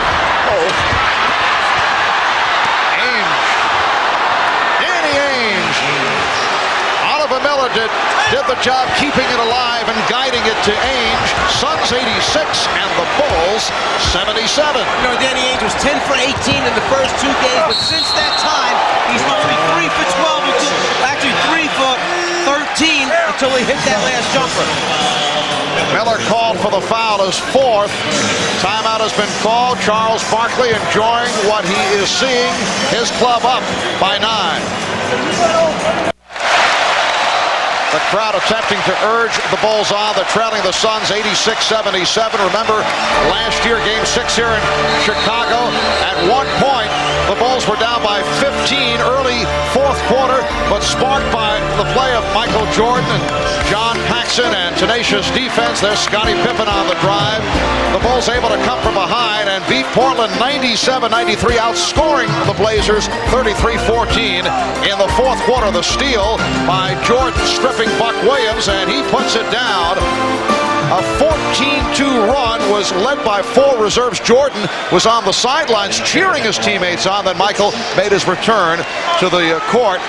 Ainge. Danny Ainge. Oliver Miller did the job keeping it alive and guiding it to Ainge. Suns 86 and the Bulls 77. You know, Danny Ainge was 10 for 18 in the first 2 games, but since that time, he's only 3 for 12, actually 3 for 13 until he hit that last jumper. Miller called for the foul, his 4th. Timeout has been called. Charles Barkley enjoying what he is seeing. His club up by 9. The crowd attempting to urge the Bulls on. They're trailing the Suns 86-77. Remember, last year, Game 6 here in Chicago. At one point, the Bulls were down by 15 early 4th quarter, but sparked by the play of Michael Jordan and John Paxson and tenacious defense. There's Scottie Pippen on the drive. The Bulls able to come from behind and beat Portland 97-93, outscoring the Blazers 33-14 in the 4th quarter. The steal by Jordan, stripping Buck Williams, and he puts it down. A 14-2 run was led by 4 reserves. Jordan was on the sidelines cheering his teammates on. Then Michael made his return to the court,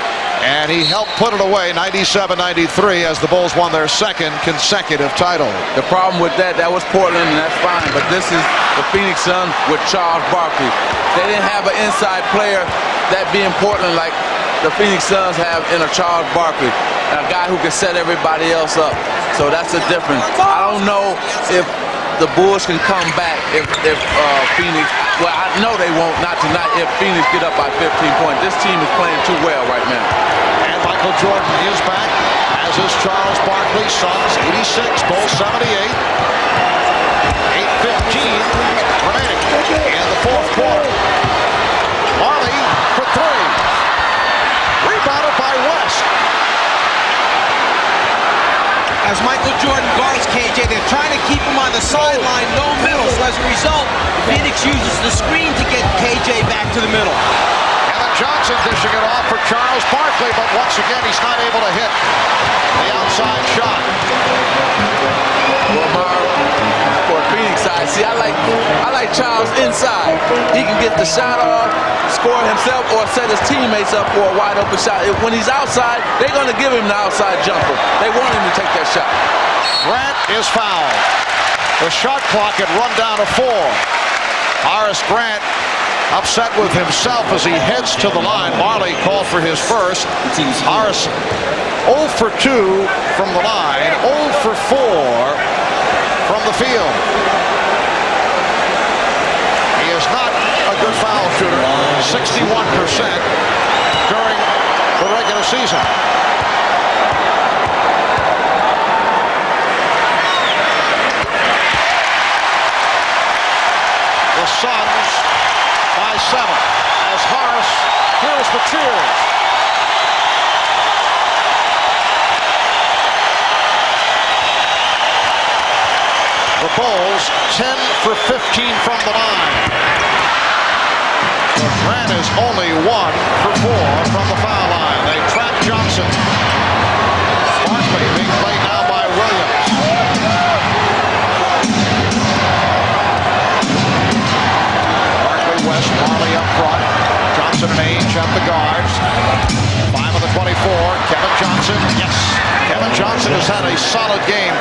and he helped put it away 97-93 as the Bulls won their 2nd consecutive title. The problem with that was Portland, and that's fine, but this is the Phoenix Suns with Charles Barkley. They didn't have an inside player that being Portland like the Phoenix Suns have in a Charles Barkley, a guy who can set everybody else up. So that's the difference. I don't know if the Bulls can come back if Phoenix, well, I know they won't, not tonight, if Phoenix get up by 15 points. This team is playing too well right now. And Michael Jordan is back, as is Charles Barkley. Suns 86, Bulls 78. 8:15 remaining in the 4th quarter. Marley for 3. Rebounded by West. As Michael Jordan guards KJ, they're trying to keep him on the sideline, no middle. So as a result, Phoenix uses the screen to get KJ back to the middle. Kevin Johnson dishing it off for Charles Barkley, but once again he's not able to hit the outside shot. For Phoenix side, see, I like Charles inside. He can get the shot off, score himself, or set his teammates up for a wide open shot. When he's outside, they're going to give him the outside jumper. They want him to take that shot. Grant is fouled. The shot clock had run down to 4. Horace Grant upset with himself as he heads to the line. Marley called for his first. Horace 0 for 2 from the line, 0 for 4 from the field. He is not a good foul shooter, 61% during the regular season. The Suns by 7 as Horace hears the cheers. The Bulls 10 for 15 from the line. Grant is only 1 for 4 from the foul line. They trap Johnson. Barkley being played now by Williams. Barkley, West, Marley up front. Johnson and Ainge at the guards. 5 of the 24. Kevin Johnson. Yes. Kevin Johnson has had a solid game.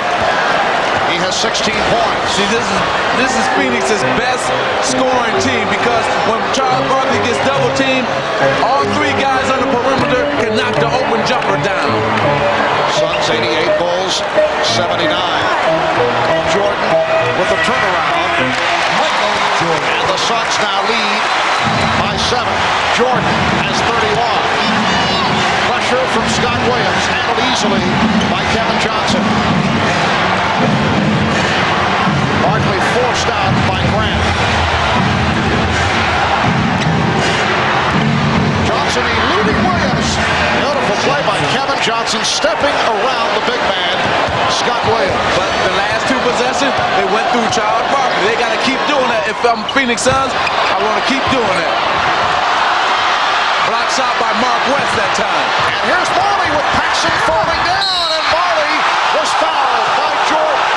He has 16 points. See, this is Phoenix's best scoring team because when Charles Barkley gets double teamed, all three guys on the perimeter can knock the open jumper down. Suns 88, Bulls 79. Jordan with the turnaround. And the Suns now lead by 7. Jordan has 31. Pressure from Scott Williams, handled easily by Kevin Johnson. Barkley forced out by Grant. Johnson eluding Williams. Beautiful play by Kevin Johnson, stepping around the big man, Scott Williams. But the last two possessions, they went through Charles Barkley. They got to keep doing that. If I'm Phoenix Suns, I want to keep doing that. Block shot by Mark West that time. And here's Marley with Paxson falling down, and Marley was fouled by Jordan.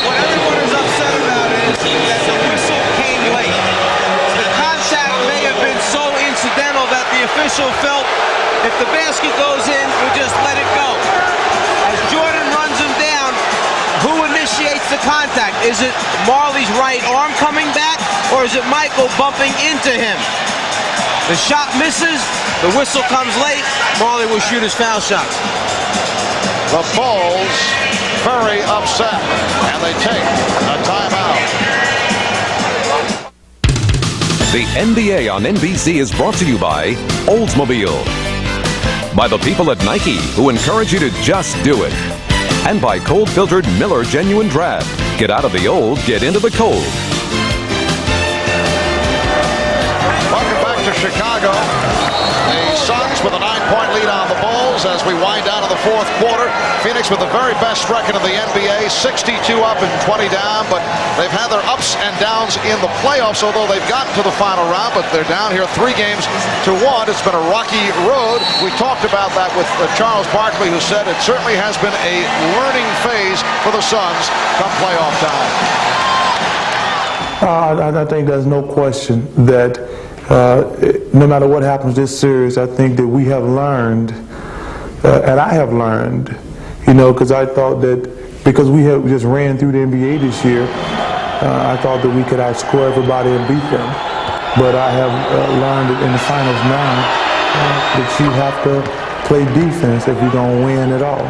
What everyone is upset about is that the whistle came late. The contact may have been so incidental that the official felt if the basket goes in, we'll just let it go. As Jordan runs him down, who initiates the contact? Is it Marley's right arm coming back, or is it Michael bumping into him? The shot misses, the whistle comes late, Marley will shoot his foul shots. The Bulls very upset, and they take a timeout. The NBA on NBC is brought to you by Oldsmobile, by the people at Nike who encourage you to just do it, and by cold-filtered Miller Genuine Draft. Get out of the old, get into the cold. Welcome back to Chicago. The Suns with a 9-point lead on the Bulls as we wind down to the fourth quarter. Phoenix with the very best record in the NBA, 62 up and 20 down, but they've had their ups and downs in the playoffs, although they've gotten to the final round, but they're down here 3 games to 1. It's been a rocky road. We talked about that with Charles Barkley, who said it certainly has been a learning phase for the Suns come playoff time. I think there's no question that no matter what happens this series, I think that we have learned, and I have learned, because I thought that because we have just ran through the NBA this year, I thought that we could outscore everybody and beat them. But I have learned in the finals now that you have to play defense if you don't win at all.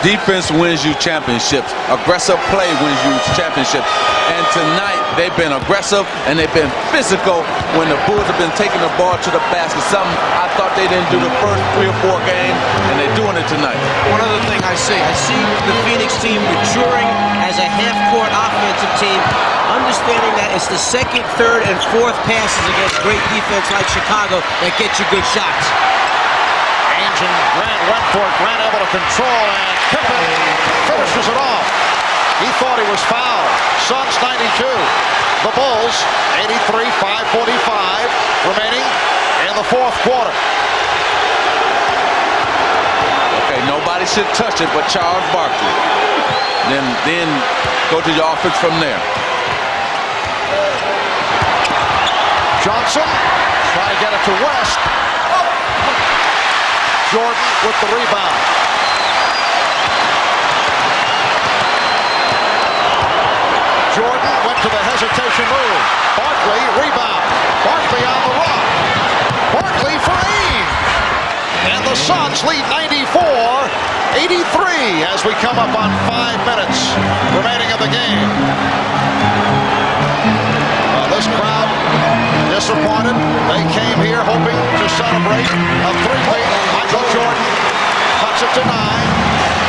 Defense wins you championships. Aggressive play wins you championships. And tonight, they've been aggressive and they've been physical when the Bulls have been taking the ball to the basket. Something I thought they didn't do the first 3 or 4 games, and they're doing it tonight. One other thing I see the Phoenix team maturing as a half-court offensive team, understanding that it's the second, third, and fourth passes against great defense like Chicago that get you good shots. Ainge and Grant went for it. Grant able to control, and Pippen finishes it off. He thought he was fouled. Suns 92. The Bulls 83, 5:45 remaining in the fourth quarter. Okay, nobody should touch it but Charles Barkley. Then go to your offense from there. Johnson trying to get it to West. Jordan with the rebound. Jordan went to the hesitation move. Barkley rebound. Barkley on the run. Barkley for Ainge. And the Suns lead 94-83 as we come up on 5 minutes remaining of the game. This crowd disappointed. They came here hoping to celebrate a 3-point. Michael Jordan cuts it to 9.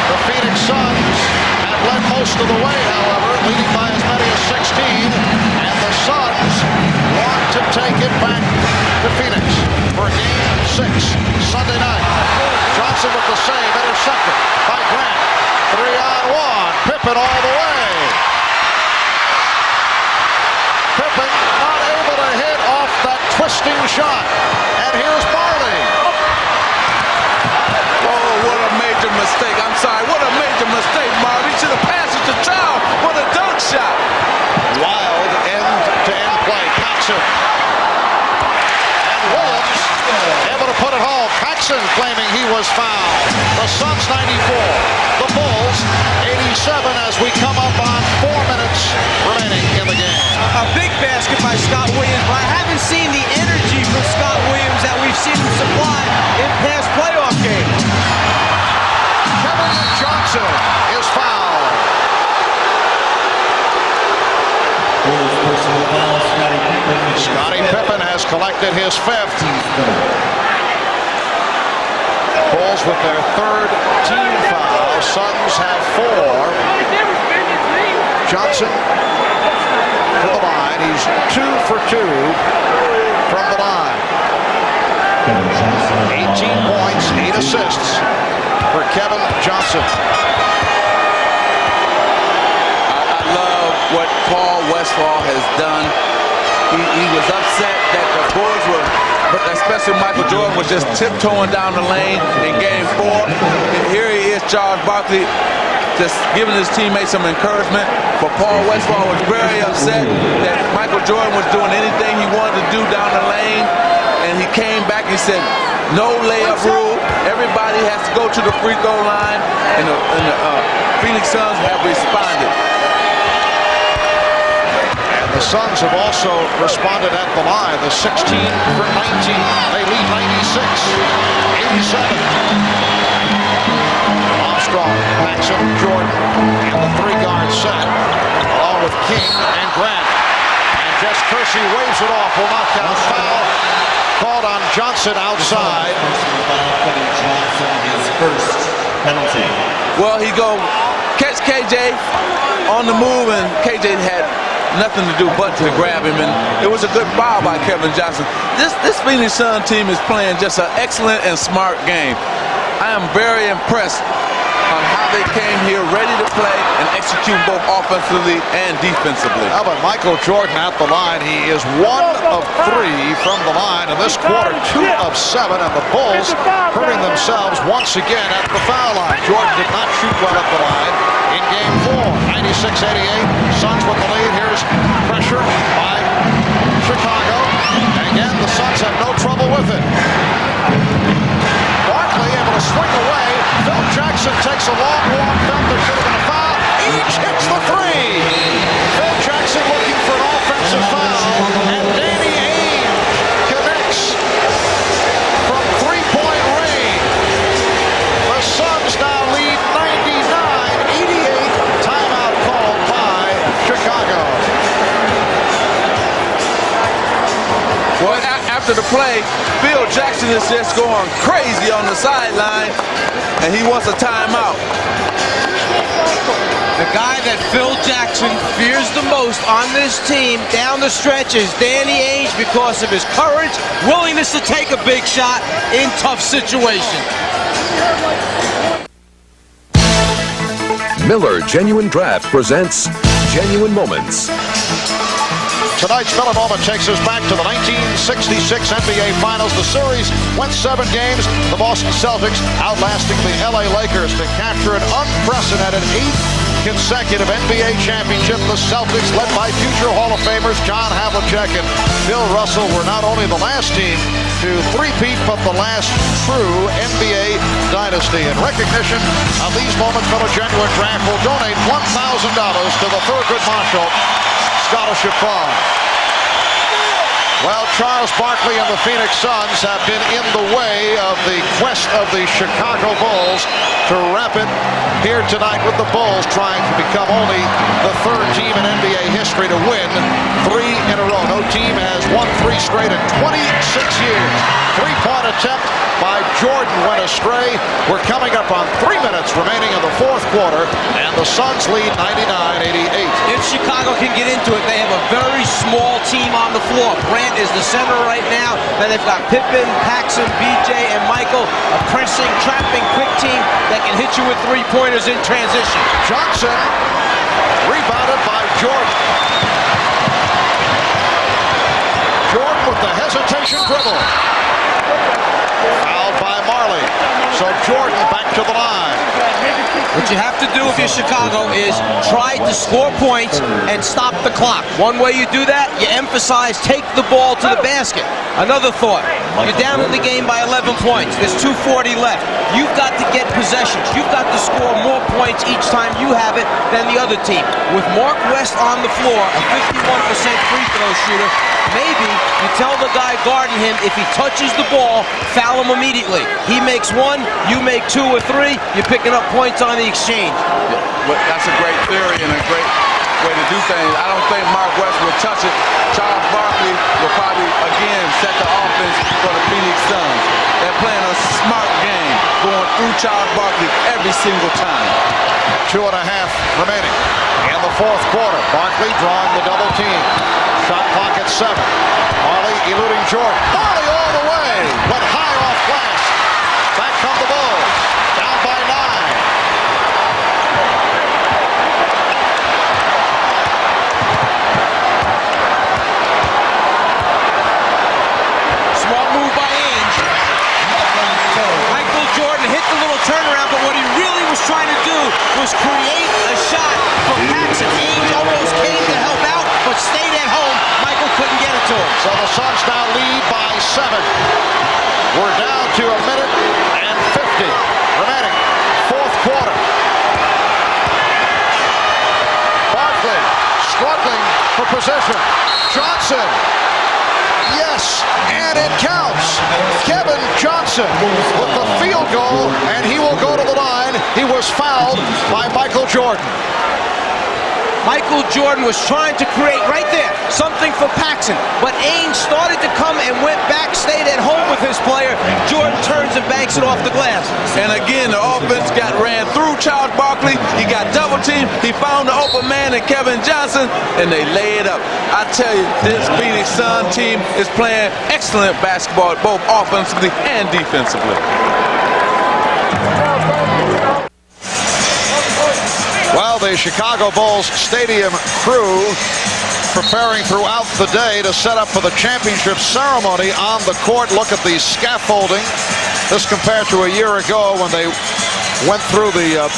The Phoenix Suns have led most of the way, however, leading by as many as 16. And the Suns want to take it back to Phoenix for Game 6 Sunday night. Johnson with the save, intercepted by Grant. 3-on-1. Pippen all the way. Pippen not able to hit off that twisting shot. And here's Marley. Oh, what a major mistake. I'm sorry, what a major mistake, Marley. Should have passed it to Charles. What a dunk shot. Wild end-to-end play. Paxson. And Williams able to put it home. Johnson claiming he was fouled. The Suns 94, the Bulls 87 as we come up on 4 minutes remaining in the game. A big basket by Scott Williams, but I haven't seen the energy from Scott Williams that we've seen him supply in past playoff games. Kevin Johnson is fouled. Scottie Pippen has collected his 5th. Bulls with their 3rd team foul. Suns have 4. Johnson to the line. He's 2 for 2 from the line. 18 points, 8 assists for Kevin Johnson. I love what Paul Westphal has done. He was upset that the Bulls were, especially Michael Jordan, was just tiptoeing down the lane in Game 4. And here he is, Charles Barkley, just giving his teammates some encouragement. But Paul Westphal was very upset that Michael Jordan was doing anything he wanted to do down the lane. And he came back and said, no layup rule. Everybody has to go to the free throw line. And the Phoenix Suns have responded. The Suns have also responded at the line. The 16 for 19. They lead 96-87. Armstrong, Paxson, Jordan in the 3-guard set, along with King and Grant. And Jess Kersey waves it off. Will not count. Foul called on Johnson outside. His first penalty. Well, he go catch KJ on the move, and KJ had nothing to do but to grab him, and it was a good foul by Kevin Johnson. This Phoenix Sun team is playing just an excellent and smart game. I am very impressed on how they came here ready to play and execute both offensively and defensively. How about Michael Jordan at the line? He is 1 of 3 from the line in this quarter, 2 of 7, and the Bulls hurting themselves once again at the foul line. Jordan did not shoot well at the line in Game 4. 96-88, Suns with the lead. Here's pressure by Chicago. And again, the Suns have no trouble with it. Barkley able to swing away. Phil Jackson takes a long walk. Felt there should have been a foul. Each hits the 3. Phil Jackson looking for an offensive foul. And Danny Ainge connects from 3-point range. The Suns now lead 99-88. Timeout called by Chicago. Well, after the play, Phil Jackson is just going crazy on the sideline, and he wants a timeout. The guy that Phil Jackson fears the most on this team down the stretch is Danny Ainge because of his courage, willingness to take a big shot in tough situations. Miller Genuine Draft presents Genuine Moments. Tonight's Miller Moment takes us back to the 1966 NBA Finals. The series went 7 games. The Boston Celtics outlasting the LA Lakers to capture an unprecedented 8th consecutive NBA championship. The Celtics, led by future Hall of Famers John Havlicek and Bill Russell, were not only the last team to three-peat, but the last true NBA dynasty. In recognition of these moments, Miller Genuine Draft will donate $1,000 to the Thurgood Marshall Scholarship Fund. Well, Charles Barkley and the Phoenix Suns have been in the way of the quest of the Chicago Bulls to wrap it here tonight with the Bulls trying to become only the 3rd team in NBA history to win 3 in a row. No team has won 3 straight in 26 years. 3-point attempt by Jordan went astray. We're coming up on 3 minutes remaining in the 4th quarter, and the Suns lead 99-88. If Chicago can get into it, they have a very small team on the floor. Grant is the center right now. Then they've got Pippen, Paxson, BJ, and Michael, a pressing, trapping, quick team that can hit you with 3-pointers in transition. Johnson rebounded by Jordan. Jordan with the hesitation dribble. Fouled by Marley. So Jordan back to the line. What you have to do if you're Chicago is try to score points and stop the clock. One way you do that, you emphasize take the ball to the basket. Another thought, you're down in the game by 11 points. There's 2:40 left. You've got to get possessions. You've got to score more points each time you have it than the other team. With Mark West on the floor, a 51% free throw shooter, maybe you tell the guy guarding him, if he touches the ball, foul him immediately. He makes one, you make 2 or 3, you're picking up points on the exchange. Well, that's a great theory and a great way to do things. I don't think Mark West will touch it. Charles Barkley will probably, again, set the offense for the Phoenix Suns. They're playing a smart game, going through Charles Barkley every single time. 2.5 remaining in the fourth quarter. Barkley drawing the double team. Shot clock at 7. Marley eluding Jordan. Marley all the way, but high off glass. Back come the Bulls. Down by 9. Smart move by Ainge. Michael Jordan hit the little turnaround, but what he really was trying to do was create a shot for Paxson. Ainge almost came to help out, but stayed at home. Michael couldn't get it to him. So the Suns now lead by 7. We're down to 1 minute and 50 remaining. Fourth quarter. Barkley struggling for possession. Johnson. Yes, and it counts. Kevin Johnson with the field goal, and he will go to the line. He was fouled by Michael Jordan. Michael Jordan was trying to create right there something for Paxson, but Ainge started to come and went back, stayed at home with his player. Jordan turns and banks it off the glass. And again, the offense ran through Charles Barkley. He got double teamed. He found the open man in Kevin Johnson, and they lay it up. I tell you, this Phoenix Sun team is playing excellent basketball, both offensively and defensively. Well, the Chicago Bulls stadium crew preparing throughout the day to set up for the championship ceremony on the court. Look at the scaffolding. This compared to a year ago when they went through the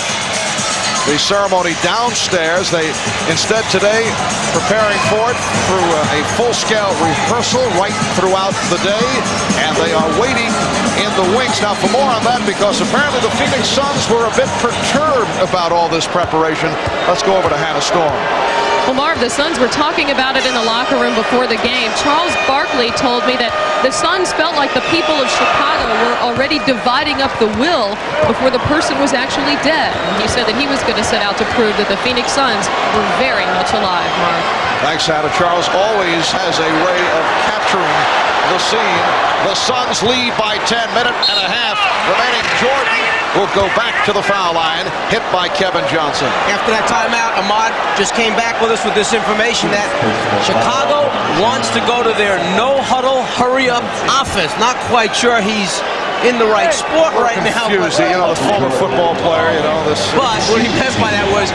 ceremony downstairs. They instead today preparing for it through a full-scale rehearsal right throughout the day, and they are waiting in the wings. Now for more on that, because apparently the Phoenix Suns were a bit perturbed about all this preparation, let's go over to Hannah Storm. Well, Marv, the Suns were talking about it in the locker room before the game. Charles Barkley told me that the Suns felt like the people of Chicago were already dividing up the will before the person was actually dead. And he said that he was going to set out to prove that the Phoenix Suns were very much alive, Marv. Thanks, Hannah. Charles always has a way of capturing the scene. The Suns lead by 10, minute and a half remaining. Jordan will go back to the foul line, hit by Kevin Johnson. After that timeout, Ahmad just came back with us with this information that Chicago wants to go to their no-huddle, hurry-up offense. Not quite sure he's in the right sport right now. Confused, you know, the former football player, you know, this. But what he meant by that was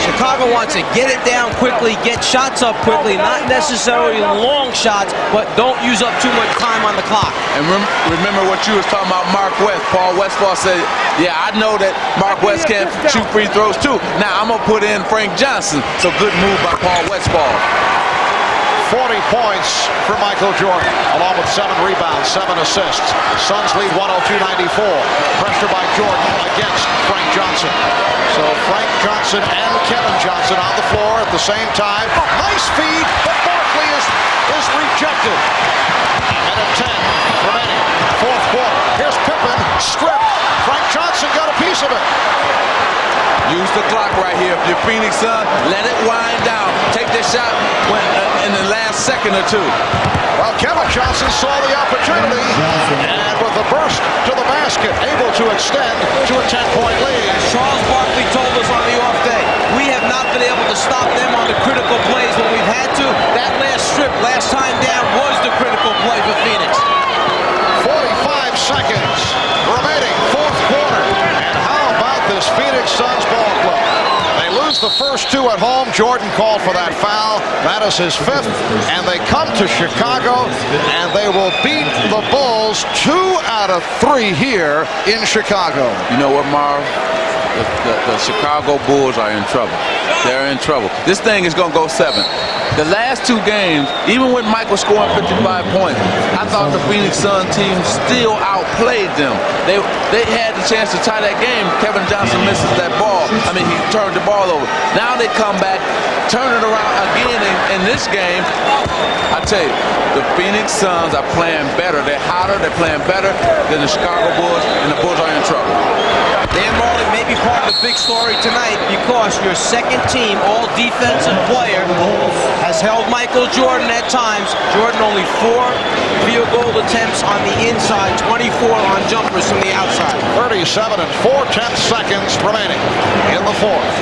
Chicago wants to get it down quickly, get shots up quickly, not necessarily long shots, but don't use up too much time on the clock. And remember what you was talking about, Mark West. Paul Westphal said, yeah, I know that Mark West can't shoot free throws too. Now I'm going to put in Frank Johnson. So good move by Paul Westphal. 40 points for Michael Jordan, along with 7 rebounds, 7 assists. Suns lead 102-94. Pressure by Jordan against Frank Johnson. So Frank Johnson and Kevin Johnson on the floor at the same time. Nice feed, but Barkley is rejected. Minute 10 remaining, fourth quarter. Here's Pippen, stripped. Frank Johnson got a piece of it. Use the clock right here. If you're Phoenix Sun, let it wind down. Take this shot in the last second or two. Well, Kevin Johnson saw the opportunity, and with a burst to the basket, able to extend to a 10-point lead. As Charles Barkley told us on the off day, we have not been able to stop them on the critical plays when we've had to. That last strip, last time down, was the critical play for Phoenix. 45 seconds remaining, fourth quarter. And how about this Phoenix Suns ball club? They lose the first 2 at home. Jordan called for that foul. That is his 5th. And they come to Chicago, and they will beat the Bulls 2 out of 3 here in Chicago. You know what, Marv? the Chicago Bulls are in trouble. They're in trouble. This thing is going to go 7. The last 2 games, even with Michael scoring 55 points, I thought the Phoenix Suns team still outplayed them. They had the chance to tie that game. Kevin Johnson misses that ball. I mean, he turned the ball over. Now they come back, turn it around again in this game. I tell you, the Phoenix Suns are playing better. They're hotter. They're playing better than the Chicago Bulls, and the Bulls are in trouble. Dan Marley may be part of the big story tonight because your second team all-defensive player has held Michael Jordan at times. Jordan only 4 field goal attempts on the inside, 24 on jumpers from the outside. 37 and 4/10 seconds remaining in the fourth.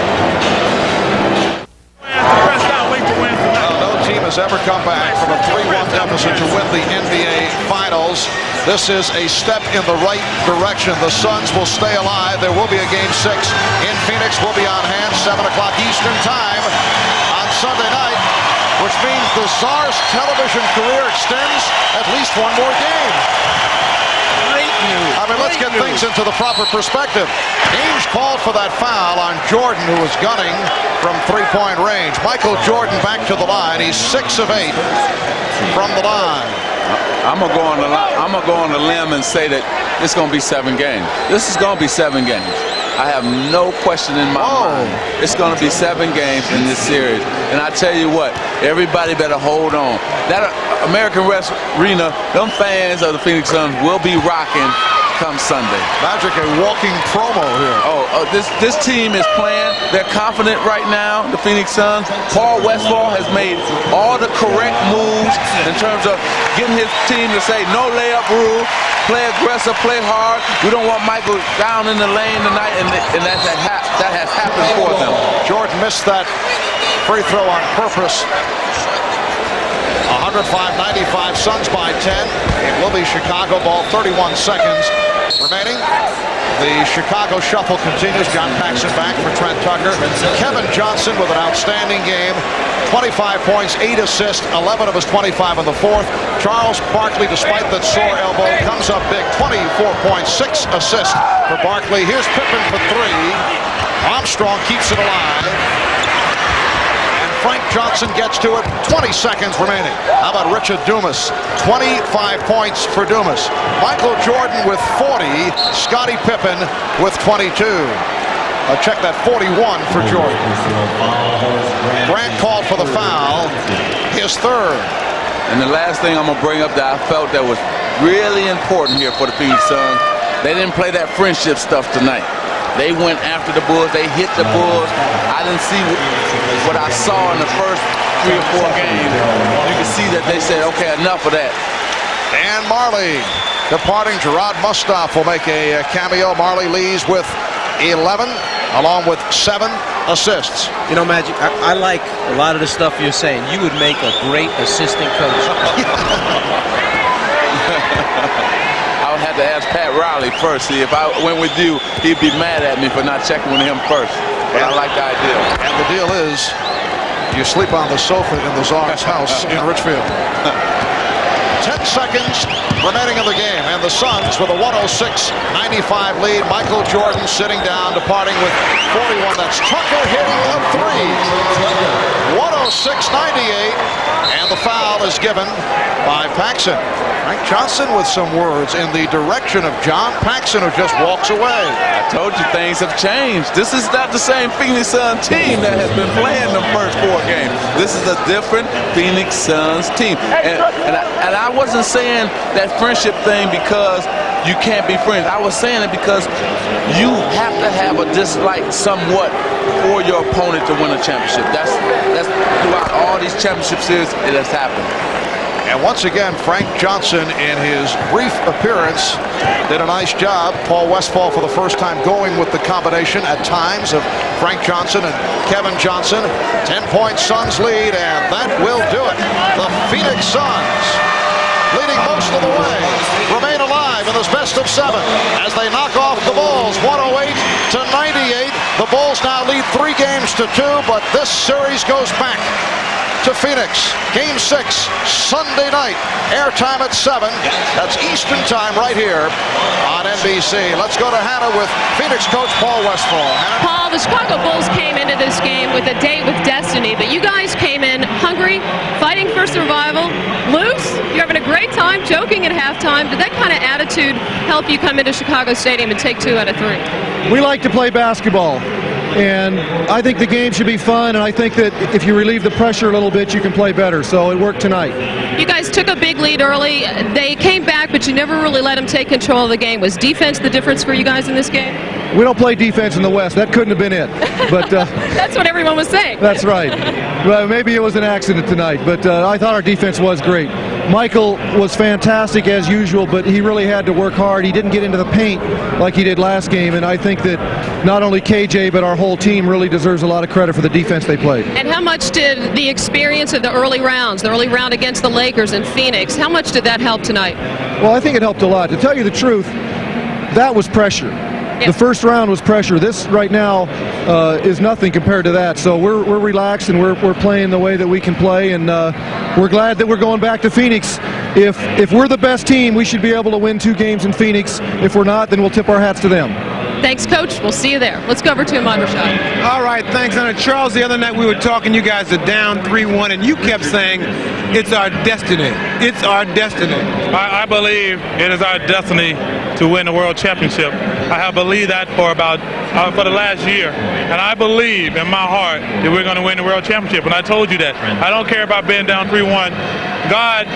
No team has ever come back from a 3-1 deficit to win the NBA Finals. This is a step in the right direction. The Suns will stay alive. There will be a Game 6 in Phoenix. Will be on hand 7 o'clock Eastern Time on Sunday night, which means the Czar's television career extends at least 1 more game. I mean, let's get things into the proper perspective. Ames called for that foul on Jordan, who was gunning from 3-point range. Michael Jordan back to the line. He's 6 of 8 from the line. I'm gonna go on a limb and say that it's gonna be 7 games. This is gonna be 7 games. I have no question in my mind. It's gonna be 7 games in this series. And I tell you what, everybody better hold on. That American West Arena, them fans of the Phoenix Suns will be rocking come Sunday. Magic, a walking promo here. This team is playing. They're confident right now, the Phoenix Suns. Paul Westphal has made all the correct moves in terms of getting his team to say no layup rule, play aggressive, play hard. We don't want Michael down in the lane tonight, and that has happened for them. Jordan missed that free throw on purpose. 105-95, Suns by 10. It will be Chicago ball, 31 seconds remaining. The Chicago shuffle continues. John Paxson back for Trent Tucker. Kevin Johnson with an outstanding game. 25 points, 8 assists, 11 of his 25 in the fourth. Charles Barkley, despite that sore elbow, comes up big. 24 points, 6 assists for Barkley. Here's Pippen for 3. Armstrong keeps it alive. Frank Johnson gets to it. 20 seconds remaining. How about Richard Dumas? 25 points for Dumas. Michael Jordan with 40. Scottie Pippen with 22. Check that 41 for Jordan. Grant called for the foul. His 3rd. And the last thing I'm going to bring up that I felt that was really important here for the Phoenix Suns, they didn't play that friendship stuff tonight. They went after the Bulls. They hit the Bulls. I didn't see what I saw in the first 3 or 4 games. You can see that they said, okay, enough of that. And Marley departing. Gerard Mustaf will make a cameo. Marley leads with 11, along with 7 assists. You know, Magic, I like a lot of the stuff you're saying. You would make a great assistant coach. I would have to ask Pat Riley first. See, if I went with you, he'd be mad at me for not checking with him first. But I like the idea. And the deal is, you sleep on the sofa in the Czar's house in Richfield. 10 seconds remaining in the game, and the Suns with a 106-95 lead. Michael Jordan sitting down, departing with 41. That's Tucker hitting a 3. 106-98, and the foul is given by Paxson. Frank Johnson with some words in the direction of John Paxson, who just walks away. I told you things have changed. This is not the same Phoenix Suns team that has been playing the first 4 games. This is a different Phoenix Suns team. And I wasn't saying that friendship thing because you can't be friends. I was saying it because you have to have a dislike somewhat for your opponent to win a championship. That's throughout all these championship series, it has happened. And once again, Frank Johnson, in his brief appearance, did a nice job. Paul Westphal for the first time going with the combination at times of Frank Johnson and Kevin Johnson. 10-point Suns lead, and that will do it. The Phoenix Suns, leading most of the way, remain alive in this best of 7 as they knock off the Bulls 108-98. The Bulls now lead 3 games to 2, but this series goes back to Phoenix. Game 6, Sunday night. Airtime at 7. That's Eastern time right here on NBC. Let's go to Hannah with Phoenix coach Paul Westphal. Hannah? Paul, the Chicago Bulls came into this game with a date with destiny, but you guys came in hungry, fighting for survival, loose. You're having a great time, joking at halftime. Did that kind of attitude help you come into Chicago Stadium and take 2 out of 3? We like to play basketball, and I think the game should be fun, and I think that if you relieve the pressure a little bit, you can play better. So it worked tonight. You guys took a big lead early. They came back, but you never really let them take control of the game. Was defense the difference for you guys in this game? We don't play defense in the West. That couldn't have been it. But that's what everyone was saying. That's right. Well, maybe it was an accident tonight, but I thought our defense was great. Michael was fantastic as usual, but he really had to work hard. He didn't get into the paint like he did last game, and I think that not only KJ but our whole team really deserves a lot of credit for the defense they played. And how much did the experience of the early rounds, the early round against the Lakers in Phoenix, how much did that help tonight? Well, I think it helped a lot. To tell you the truth, that was pressure. The first round was pressure. This right now is nothing compared to that. So we're relaxed and we're playing the way that we can play, and we're glad that we're going back to Phoenix. If we're the best team, we should be able to win 2 games in Phoenix. If we're not, then we'll tip our hats to them. Thanks, Coach. We'll see you there. Let's go over to Ahmad Rashad. All right, thanks, Hunter. Charles, the other night we were talking, you guys are down 3-1, and you kept saying, it's our destiny. It's our destiny. I believe it is our destiny to win the World Championship. I have believed that for the last year, and I believe in my heart that we're going to win the World Championship, and I told you that. I don't care about being down 3-1. God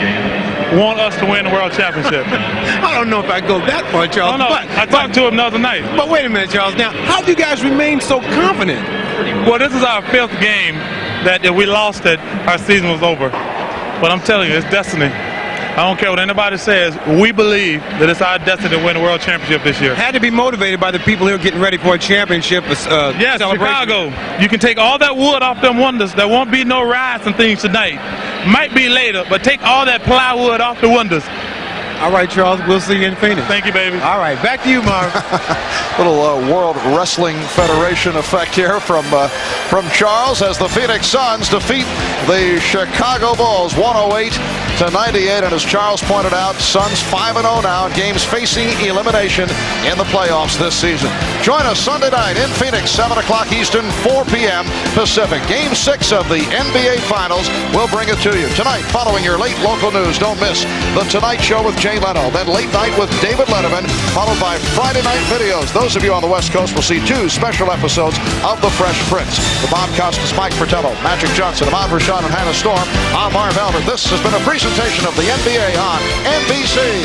wants us to win the World Championship. I don't know if I go that far, Charles. Oh, no, I talked to him the other night. But wait a minute, Charles. Now, how do you guys remain so confident? Well, this is our 5th game that if we lost it, our season was over. But I'm telling you, it's destiny. I don't care what anybody says. We believe that it's our destiny to win the World Championship this year. Had to be motivated by the people here getting ready for a championship yes, celebration. Chicago. You can take all that wood off them windows. There won't be no riots and things tonight. Might be later, but take all that plywood off the windows. All right, Charles, we'll see you in Phoenix. Thank you, baby. All right, back to you, Marv. Little World Wrestling Federation effect here from Charles as the Phoenix Suns defeat the Chicago Bulls 108-98. And as Charles pointed out, Suns 5-0 now in games facing elimination in the playoffs this season. Join us Sunday night in Phoenix, 7 o'clock Eastern, 4 p.m. Pacific. Game 6 of the NBA Finals. We'll bring it to you. Tonight, following your late local news, don't miss The Tonight Show with Jay Leno. Then Late Night with David Letterman, followed by Friday Night Videos. Those of you on the West Coast will see 2 special episodes of The Fresh Prince. The Bob Costas, Mike Fratello, Magic Johnson, Ahmad Rashad, and Hannah Storm. I'm Marv Albert. This has been a presentation of the NBA on NBC.